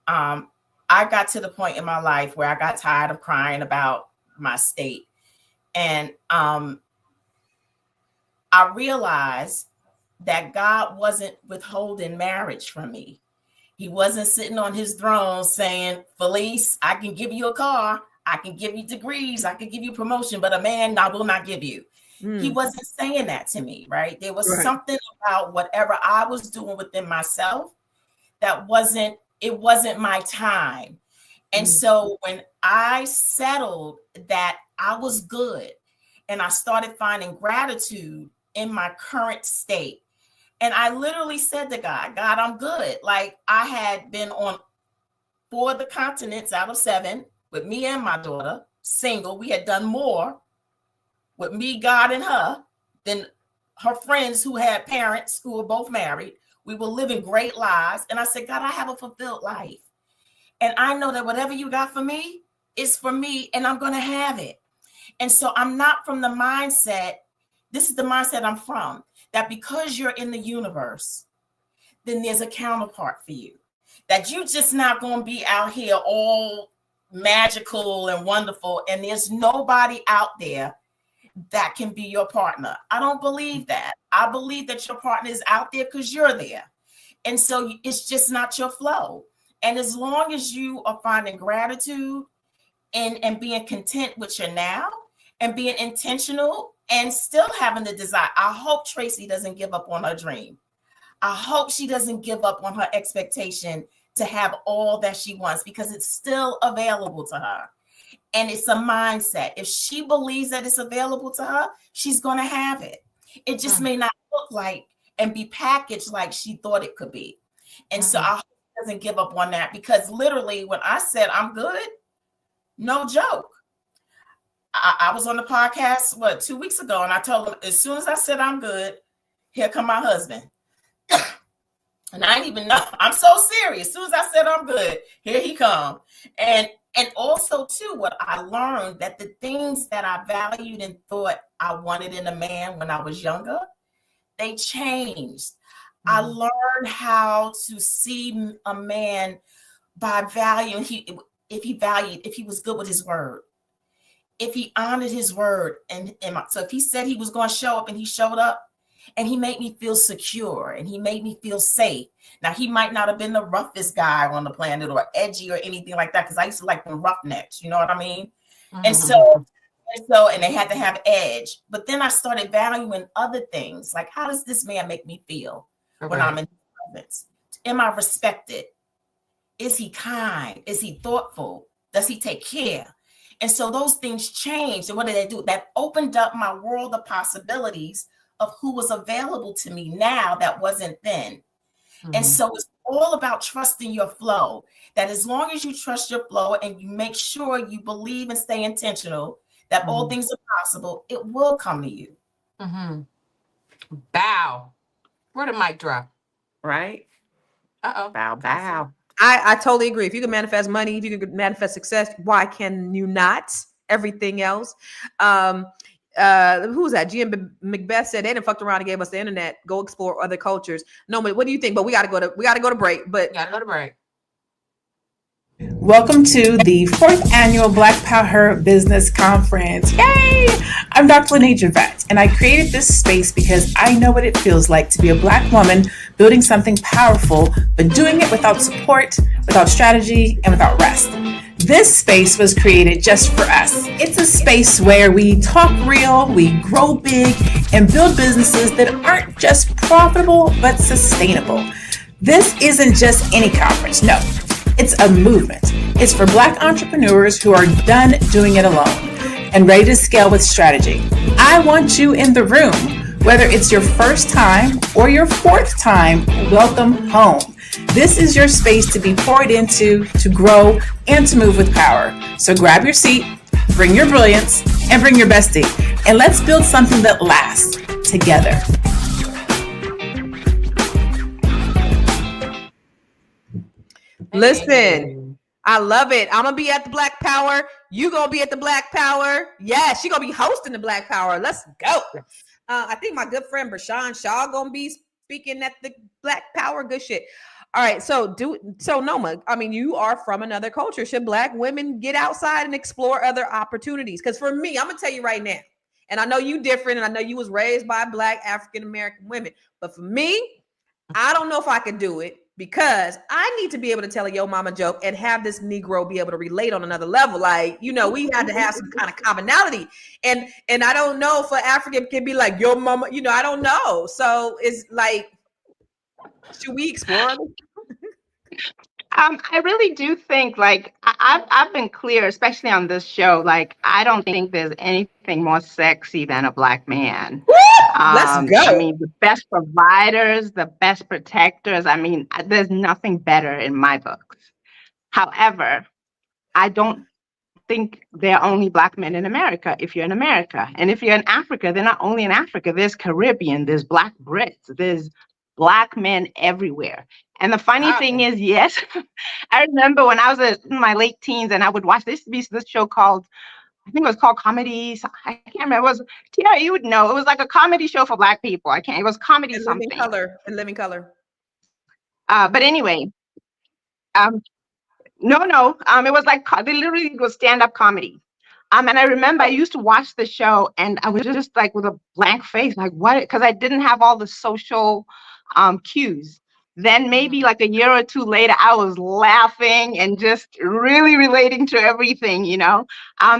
I got to the point in my life where I got tired of crying about my state. And I realized that God wasn't withholding marriage from me. He wasn't sitting on his throne saying, Felice, I can give you a car, I can give you degrees, I can give you promotion, but a man I will not give you. He wasn't saying that to me, right? There was something about whatever I was doing within myself that wasn't my time. And so when I settled that I was good, and I started finding gratitude in my current state, and I literally said to God, I'm good. Like, I had been on 4 of the continents out of 7 with me and my daughter, single. We had done more with me, God, and her than her friends who had parents who were both married. We were living great lives. And I said, God, I have a fulfilled life. And I know that whatever you got for me is for me, and I'm going to have it. And so I'm not from the mindset, this is the mindset I'm from, that because you're in the universe, then there's a counterpart for you. That you're just not going to be out here all magical and wonderful, and there's nobody out there that can be your partner. I don't believe that. I believe that your partner is out there because you're there. And so it's just not your flow. And as long as you are finding gratitude and being content with your now and being intentional and still having the desire, I hope Tracee doesn't give up on her dream. I hope she doesn't give up on her expectation to have all that she wants, because it's still available to her. And it's a mindset. If she believes that it's available to her, she's going to have it. It just may not look like and be packaged like she thought it could be. And so I hope she doesn't give up on that, because literally when I said I'm good, no joke. I was on the podcast, 2 weeks ago, and I told him, as soon as I said I'm good, here come my husband. And I didn't even know. I'm so serious. As soon as I said I'm good, here he come. And also, too, what I learned, that the things that I valued and thought I wanted in a man when I was younger, they changed. I learned how to see a man by value. If he was good with his word, if he honored his word. So if he said he was going to show up and he showed up, and he made me feel secure, and he made me feel safe. Now, he might not have been the roughest guy on the planet or edgy or anything like that, because I used to like them roughnecks, you know what I mean? And so they had to have edge. But then I started valuing other things, like, how does this man make me feel when I'm in his presence? Am I respected? Is he kind? Is he thoughtful? Does he take care? And so those things changed. And what did they do? That opened up my world of possibilities of who was available to me now that wasn't then. And so it's all about trusting your flow, that as long as you trust your flow and you make sure you believe and stay intentional that all things are possible, it will come to you. Bow. Where the mic drop? Right? Bow. I totally agree. If you can manifest money, if you can manifest success, why can you not? Everything else. who's that? GM Macbeth said they didn't fucked around and gave us the internet. Go explore other cultures. No, but what do you think? But we gotta go to break. But Gotta go to break. Welcome to the 4th annual Black Power Business Conference. Yay! I'm Dr. Lene Javette, and I created this space because I know what it feels like to be a Black woman building something powerful, but doing it without support, without strategy, and without rest. This space was created just for us. It's a space where we talk real, we grow big, and build businesses that aren't just profitable, but sustainable. This isn't just any conference, no. It's a movement. It's for Black entrepreneurs who are done doing it alone and ready to scale with strategy. I want you in the room. Whether it's your first time or your 4th time, welcome home. This is your space to be poured into, to grow, and to move with power. So grab your seat, bring your brilliance, and bring your bestie. And let's build something that lasts together. listen, I love it. I'm gonna be at the Black Power. You gonna be at the Black Power. Yeah, she gonna be hosting the Black Power. Let's go. I think my good friend Bashan Shaw gonna be speaking at the Black Power. Good shit. All right, so Noma, I mean, you are from another culture. Should Black women get outside and explore other opportunities? Because for me, I'm gonna tell you right now, and I know you different, and I know you was raised by Black African-American women, but for me, I don't know if I could do it because I need to be able to tell a yo mama joke and have this Negro be able to relate on another level. Like, you know, we had to have some kind of commonality, and I don't know if an African can be like yo mama, you know, I don't know. So it's like, should we explore? I really do think, like, I've been clear, especially on this show, like, I don't think there's anything more sexy than a Black man. Let's go. I mean, the best providers, the best protectors. I mean, there's nothing better in my books. However, I don't think there are only Black men in America if you're in America. And if you're in Africa, they're not only in Africa. There's Caribbean, there's Black Brits, there's Black men everywhere. And the funny thing is, yes, I remember when I was in my late teens and I would watch this show called, I think it was called Comedy. I can't remember. It was, yeah, you would know. It was like a comedy show for Black people. It was comedy something. Living Color. But anyway, no. It was like, they literally was stand-up comedy. And I remember I used to watch the show and I was just like with a blank face, like what? Because I didn't have all the social cues. Then maybe like a year or two later, I was laughing and just really relating to everything, you know?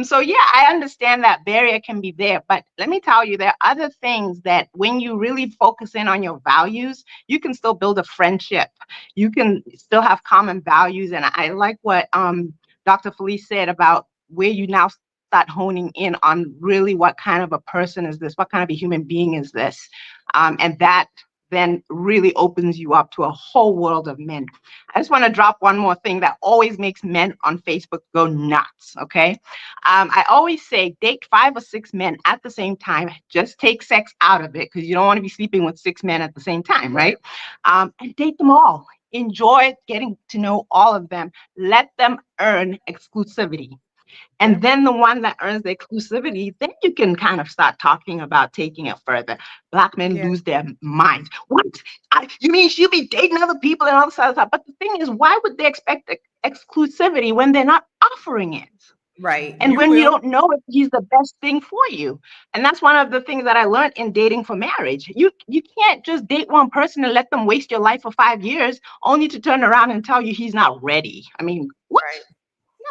So yeah, I understand that barrier can be there, but let me tell you, there are other things that when you really focus in on your values, you can still build a friendship. You can still have common values. And I like what Dr. Felice said about where you now start honing in on really what kind of a person is this? What kind of a human being is this? And that then really opens you up to a whole world of men. I just want to drop one more thing that always makes men on Facebook go nuts, okay? I always say date 5 or 6 men at the same time. Just take sex out of it because you don't want to be sleeping with 6 men at the same time, right? And date them all. Enjoy getting to know all of them. Let them earn exclusivity. And then the one that earns the exclusivity, then you can kind of start talking about taking it further. Black men lose their minds. What? You mean she'll be dating other people and all this other stuff? But the thing is, why would they expect exclusivity when they're not offering it? Right. And you don't know if he's the best thing for you. And that's one of the things that I learned in dating for marriage. You can't just date one person and let them waste your life for 5 years only to turn around and tell you he's not ready. I mean, what? Right.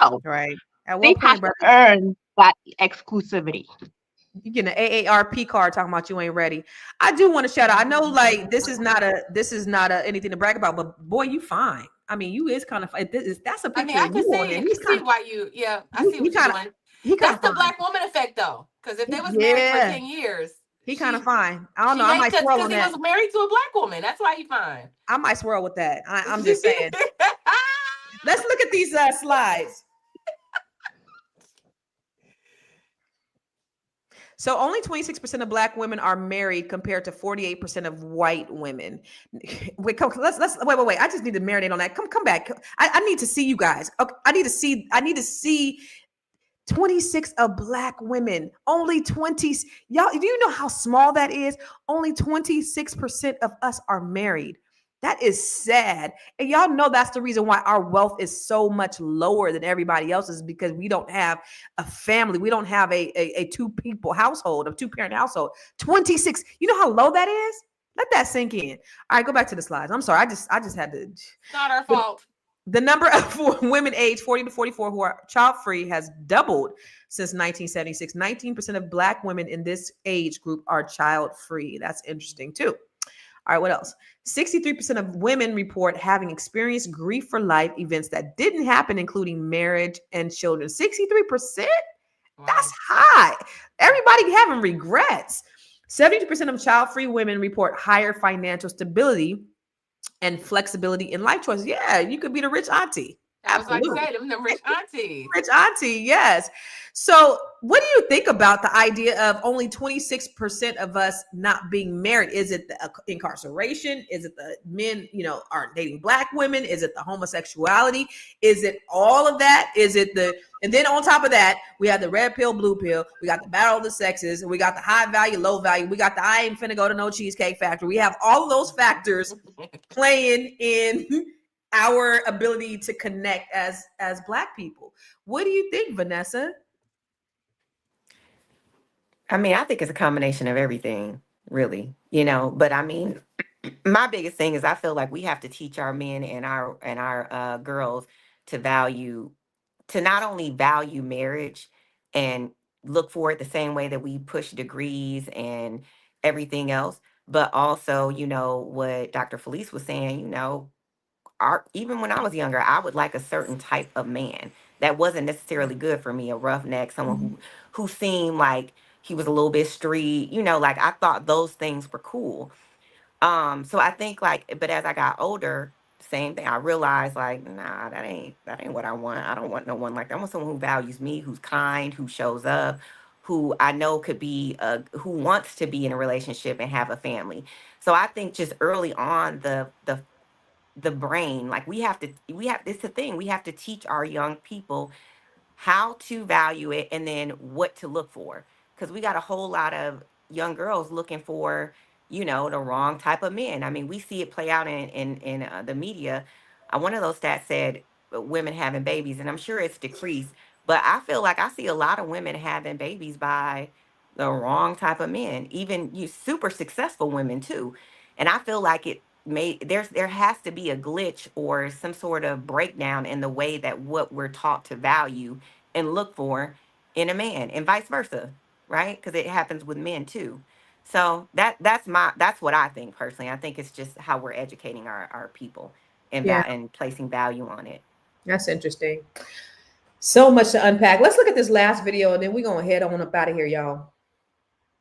No. Right. They have to earn that exclusivity. You get an AARP card talking about you ain't ready. I do want to shout out. I know, like, this is not anything to brag about, but boy, you fine. I mean, you is kind of. That's a picture. I mean, I can see why you. Yeah, I see what you're doing. That's the Black woman effect, though, because if they was married for 10 years, he kind of fine. I don't know. I might swirl on that. Because he was married to a Black woman. That's why he fine. I might swirl with that. I'm just saying. Let's look at these slides. So only 26% of Black women are married compared to 48% of white women. Wait, let's wait. I just need to marinate on that. Come back. I need to see you guys. Okay, I need to see 26 of Black women, only 20. Y'all, do you know how small that is? Only 26% of us are married. That is sad. And y'all know that's the reason why our wealth is so much lower than everybody else's, because we don't have a family. We don't have a two-people household, a two-parent household. 26. You know how low that is? Let that sink in. All right, go back to the slides. I'm sorry. I just had to. Not our fault. The number of women aged 40 to 44 who are child-free has doubled since 1976. 19% of Black women in this age group are child-free. That's interesting too. All right, what else? 63% of women report having experienced grief for life events that didn't happen, including marriage and children. 63%? Wow. That's high. Everybody having regrets. 70% of child-free women report higher financial stability and flexibility in life choices. Yeah, you could be the rich auntie. I was like, Absolutely. say them, the rich aunties. Rich auntie, yes. So what do you think about the idea of only 26% of us not being married? Is it the incarceration? Is it the men, aren't dating Black women? Is it the homosexuality? Is it all of that? Is it and then on top of that, we have the red pill, blue pill. We got the battle of the sexes. We got the high value, low value. We got the I ain't finna go to no Cheesecake Factory. We have all of those factors playing in our ability to connect as Black people. What do you think, Vanessa? I mean, I think it's a combination of everything, really, but I mean, my biggest thing is I feel like we have to teach our men and our girls to not only value marriage and look for it the same way that we push degrees and everything else, but also, what Dr. Felice was saying, even when I was younger, I would like a certain type of man that wasn't necessarily good for me, a roughneck, someone who seemed like he was a little bit street, like I thought those things were cool. So I think but as I got older, same thing. I realized nah, that ain't what I want. I don't want no one like that. I want someone who values me, who's kind, who shows up, who I know could be who wants to be in a relationship and have a family. So I think just early on the brain, it's the thing. We have to teach our young people how to value it and then what to look for. Because we got a whole lot of young girls looking for, the wrong type of men. I mean, we see it play out in the media. One of those stats said women having babies, and I'm sure it's decreased. But I feel like I see a lot of women having babies by the wrong type of men, even you super successful women too. And I feel like there has to be a glitch or some sort of breakdown in the way that what we're taught to value and look for in a man, and vice versa, right? Because it happens with men too. So that's what I think personally. I think it's just how we're educating our people and placing value on it. That's interesting. So much to unpack. Let's look at this last video and then we're gonna head on up out of here, y'all.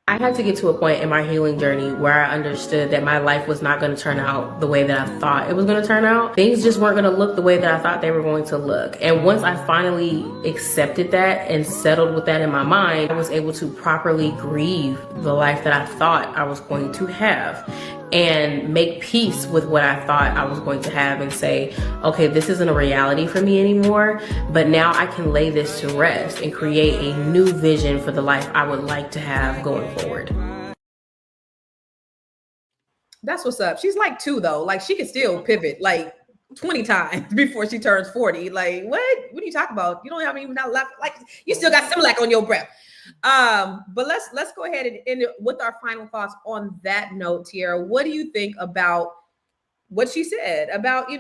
I had to get to a point in my healing journey where I understood that my life was not going to turn out the way that I thought it was going to turn out. Things just weren't going to look the way that I thought they were going to look. And once I finally accepted that and settled with that in my mind, I was able to properly grieve the life that I thought I was going to have and make peace with what I thought I was going to have and say, okay, this isn't a reality for me anymore, but now I can lay this to rest and create a new vision for the life I would like to have going forward. That's what's up. She's like 2 though. Like she can still pivot 20 times before she turns 40. Like what are you talking about? You don't have even that left. Like you still got Similac on your breath. But let's go ahead and end it with our final thoughts on that note. Tiara, what do you think about what she said about,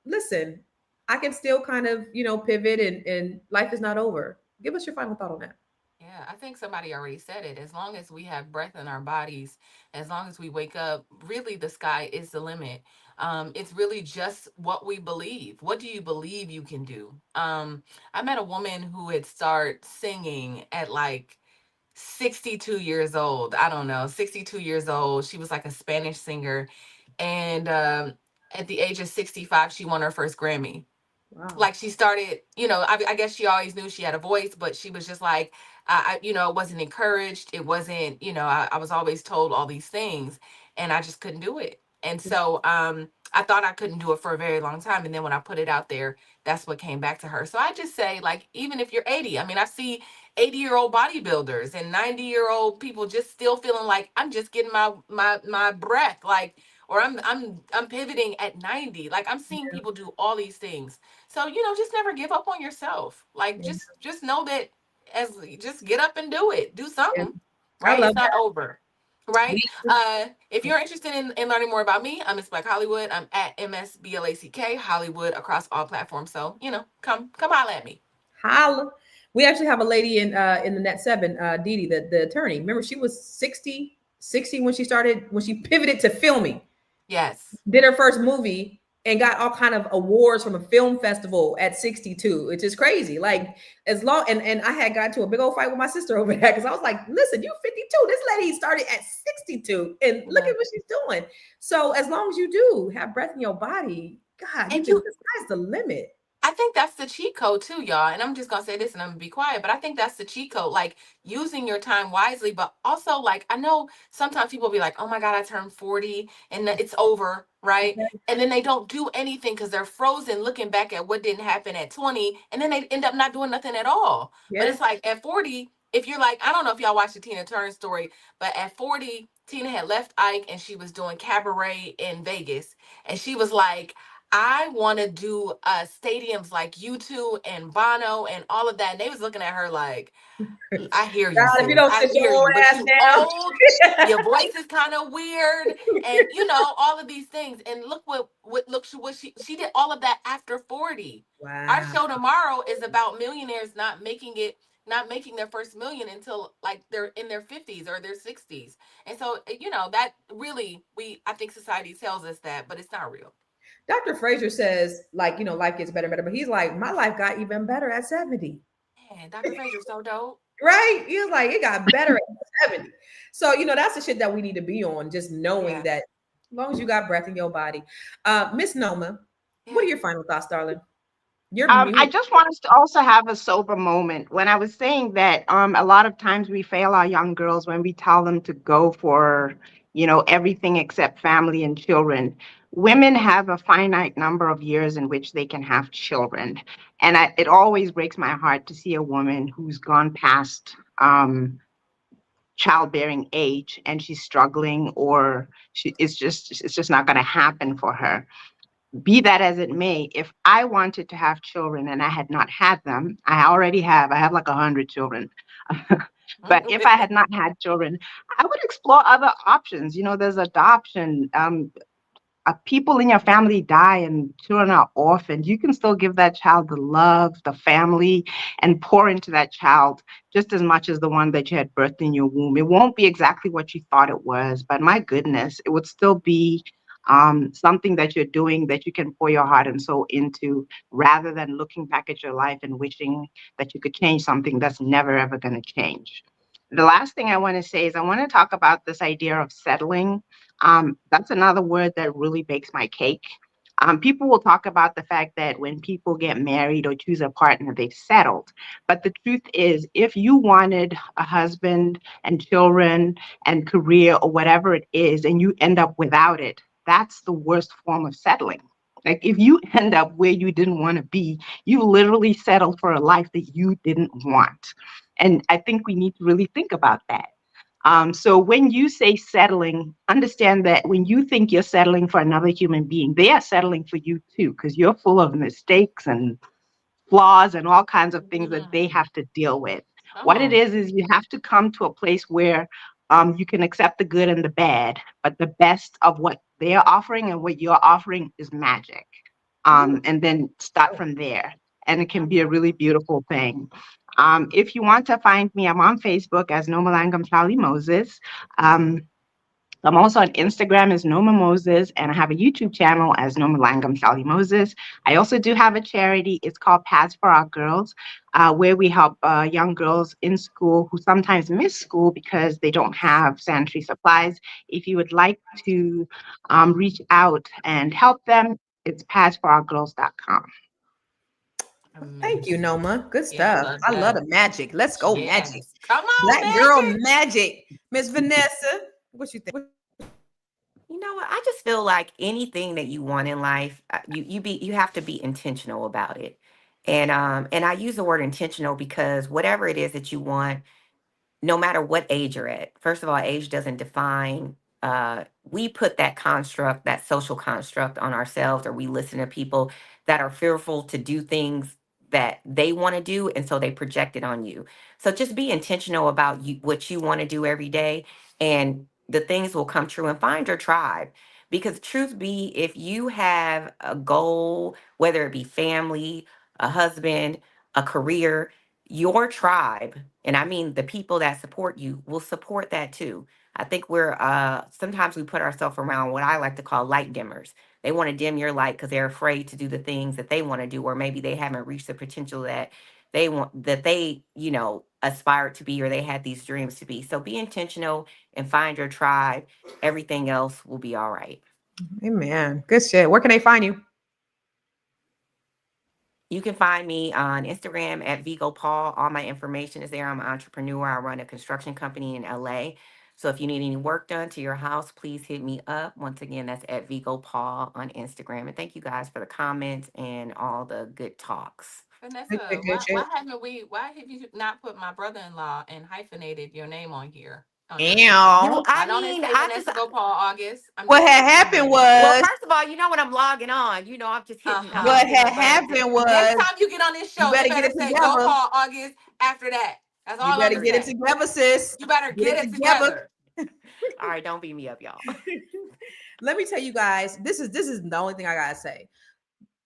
listen, I can still kind of, pivot and life is not over. Give us your final thought on that. Yeah, I think somebody already said it. As long as we have breath in our bodies, as long as we wake up, really the sky is the limit. It's really just what we believe. What do you believe you can do? I met a woman who had started singing at 62 years old. I don't know, 62 years old. She was like a Spanish singer. And at the age of 65, she won her first Grammy. Wow. She started, I guess she always knew she had a voice, but she was just like, it wasn't encouraged. It wasn't, I was always told all these things and I just couldn't do it. And so I thought I couldn't do it for a very long time. And then when I put it out there, that's what came back to her. So I just say, like, even if you're 80, I mean, I see 80-year-old bodybuilders and 90-year-old people just still feeling like I'm just getting my breath, like, or I'm pivoting at 90. Like, I'm seeing people do all these things. So, just never give up on yourself. Like, just know that just get up and do it. Do something, right? It's not over. Right. If you're interested in learning more about me, I'm Miss Black Hollywood. I'm at MSBLACK Hollywood across all platforms. So, come holla at me. Holla. We actually have a lady in the Net 7, Dee Dee, the attorney. Remember, she was 60 when she pivoted to filming. Yes. Did her first movie and got all kind of awards from a film festival at 62. It's just crazy. Like, as long and I had got to a big old fight with my sister over that because I was like, listen, you're 52. This lady started at 62 and look at what she's doing. So as long as you do have breath in your body, God, the sky's the limit. I think that's the cheat code too, y'all. And I'm just going to say this and I'm going to be quiet, but I think that's the cheat code, like using your time wisely, but also like, I know sometimes people be like, oh my God, I turned 40 and it's over, right? Okay. And then they don't do anything because they're frozen looking back at what didn't happen at 20 and then they end up not doing nothing at all. Yeah. But it's like at 40, if you're like, I don't know if y'all watched the Tina Turner story, but at 40, Tina had left Ike and she was doing cabaret in Vegas. And she was like, I want to do stadiums like U2 and Bono and all of that. And they was looking at her like, I hear you. God, if you don't sit your old ass down. Old, your voice is kind of weird. And, all of these things. And look what she did all of that after 40. Wow. Our show tomorrow is about millionaires not making their first million until like they're in their 50s or their 60s. And so, that really, I think society tells us that, but it's not real. Dr. Frazier says, like, life gets better and better, but he's like, my life got even better at 70. Man, Dr. Frazier's so dope. Right? He was like, it got better at 70. So, that's the shit that we need to be on, just knowing that as long as you got breath in your body. Miss Noma, what are your final thoughts, darling? I just want us to also have a sober moment. When I was saying that a lot of times we fail our young girls when we tell them to go for, everything except family and children. Women have a finite number of years in which they can have children. And it always breaks my heart to see a woman who's gone past childbearing age and she's struggling or it's just not going to happen for her. Be that as it may, if I wanted to have children and I had not had them, I have like 100 children. But if I had not had children, I would explore other options. There's adoption. People in your family die and children are orphaned. You can still give that child the love, the family, and pour into that child just as much as the one that you had birthed in your womb. It won't be exactly what you thought it was, but my goodness, it would still be something that you're doing that you can pour your heart and soul into, rather than looking back at your life and wishing that you could change something that's never, ever going to change. The last thing I want to say is I want to talk about this idea of settling. That's another word that really bakes my cake. People will talk about the fact that when people get married or choose a partner, they've settled. But the truth is, if you wanted a husband and children and career or whatever it is, and you end up without it, that's the worst form of settling. Like if you end up where you didn't want to be, you literally settled for a life that you didn't want. And I think we need to really think about that. So when you say settling, understand that when you think you're settling for another human being, they are settling for you too, because you're full of mistakes and flaws and all kinds of things that they have to deal with. What it is you have to come to a place where you can accept the good and the bad, but the best of what they're offering and what you're offering is magic. And then start from there. And it can be a really beautiful thing. If you want to find me, I'm on Facebook as Noma Langam Charlie Moses. I'm also on Instagram as Noma Moses, and I have a YouTube channel as Noma Langam Charlie Moses. I also do have a charity. It's called Paths for Our Girls, where we help young girls in school who sometimes miss school because they don't have sanitary supplies. If you would like to reach out and help them, it's pathsforourgirls.com. Thank you, Noma. Good stuff. I love the magic. Let's go, magic. Come on, Black girl magic. Miss Vanessa, what you think? You know what? I just feel like anything that you want in life, you have to be intentional about it. And I use the word intentional because whatever it is that you want, no matter what age you're at. First of all, age doesn't define. We put that construct, that social construct, on ourselves, or we listen to people that are fearful to do things that they want to do, and so they project it on you. So just be intentional about what you want to do every day, and the things will come true. And find your tribe, because truth be, if you have a goal, whether it be family, a husband, a career, your tribe, and I mean the people that support you, will support that too. I think we're sometimes we put ourselves around what I like to call light dimmers. They want to dim your light because they're afraid to do the things that they want to do, or maybe they haven't reached the potential that they aspired to be, or they had these dreams to be. So be intentional and find your tribe. Everything else will be all right. Amen. Good shit. Where can they find you? You can find me on Instagram at Vigo Paul. All my information is there. I'm an entrepreneur. I run a construction company in LA. So if you need any work done to your house, please hit me up. Once again, that's at Vigo Paul on Instagram. And thank you guys for the comments and all the good talks. Vanessa, why have you not put my brother-in-law and hyphenated your name on here? Damn. I mean, I just go Paul August. What had happened was, well, first of all, when I'm logging on, I'm just hitting. What had happened was, next time you get on this show, you better say go Paul August after that. That's all. You better get it together, sis. You better get it together. All right, don't beat me up, y'all. Let me tell you guys, this is the only thing I gotta say.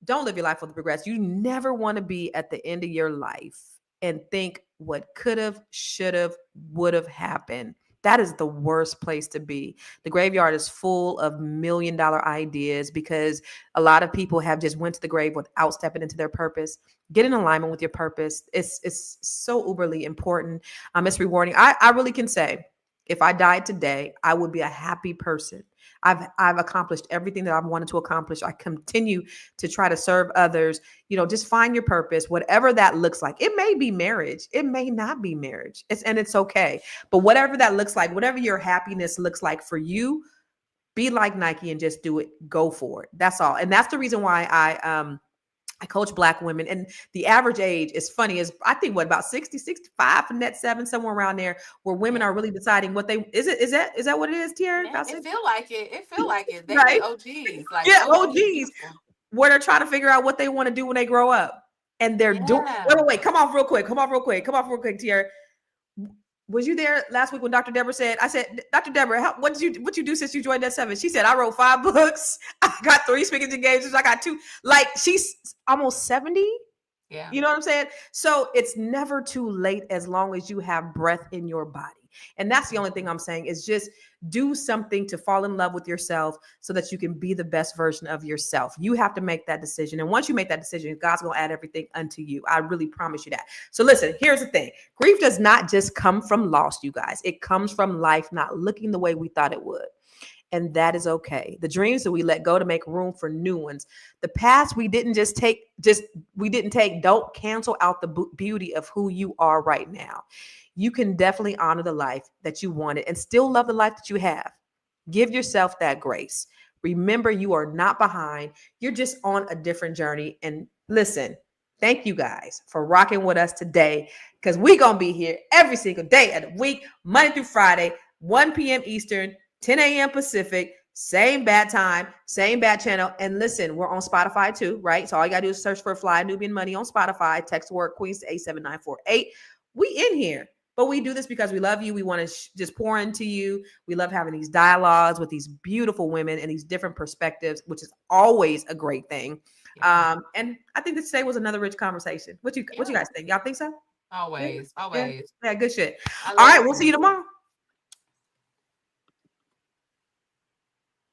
Don't live your life with regrets. You never want to be at the end of your life and think what could have, should have, would have happened. That is the worst place to be. The graveyard is full of $1 million ideas because a lot of people have just went to the grave without stepping into their purpose. Get in alignment with your purpose. It's so uberly important. It's rewarding. I really can say, if I died today, I would be a happy person. I've accomplished everything that I've wanted to accomplish. I continue to try to serve others. Just find your purpose, whatever that looks like. It may be marriage. It may not be marriage. It's okay. But whatever that looks like, whatever your happiness looks like for you, be like Nike and just do it. Go for it. That's all. And that's the reason why I coach Black women, and the average age is funny, is I think about 60, 65 for net 7, somewhere around there, where women are really deciding what they is that what it is, Tiara? It feel like it. They right? OGs, OGs, where they're trying to figure out what they want to do when they grow up, and they're doing. Wait, come off real quick, Tiara. Was you there last week when Dr. Deborah said, I said, Dr. Deborah, what you do since you joined Net 7? She said, I wrote 5 books. I got 3 speaking engagements. I got 2. Like, she's almost 70. Yeah. You know what I'm saying? So it's never too late as long as you have breath in your body. And that's the only thing I'm saying, is just do something to fall in love with yourself so that you can be the best version of yourself. You have to make that decision. And once you make that decision, God's going to add everything unto you. I really promise you that. So listen, here's the thing. Grief does not just come from loss, you guys. It comes from life not looking the way we thought it would. And that is okay. The dreams that we let go to make room for new ones. The past we didn't take, don't cancel out the beauty of who you are right now. You can definitely honor the life that you wanted and still love the life that you have. Give yourself that grace. Remember, you are not behind. You're just on a different journey. And listen, thank you guys for rocking with us today, because we're going to be here every single day of the week, Monday through Friday, 1 p.m. Eastern, 10 a.m. Pacific, same bad time, same bad channel. And listen, we're on Spotify too, right? So all you got to do is search for Fly Nubian Money on Spotify, text word Queens to 87948. We in here. But we do this because we love you. We want to just pour into you. We love having these dialogues with these beautiful women and these different perspectives, which is always a great thing. Yeah. And I think that today was another rich conversation. What you guys think? Y'all think so? Always. Yeah, good shit. All right, we'll see you tomorrow.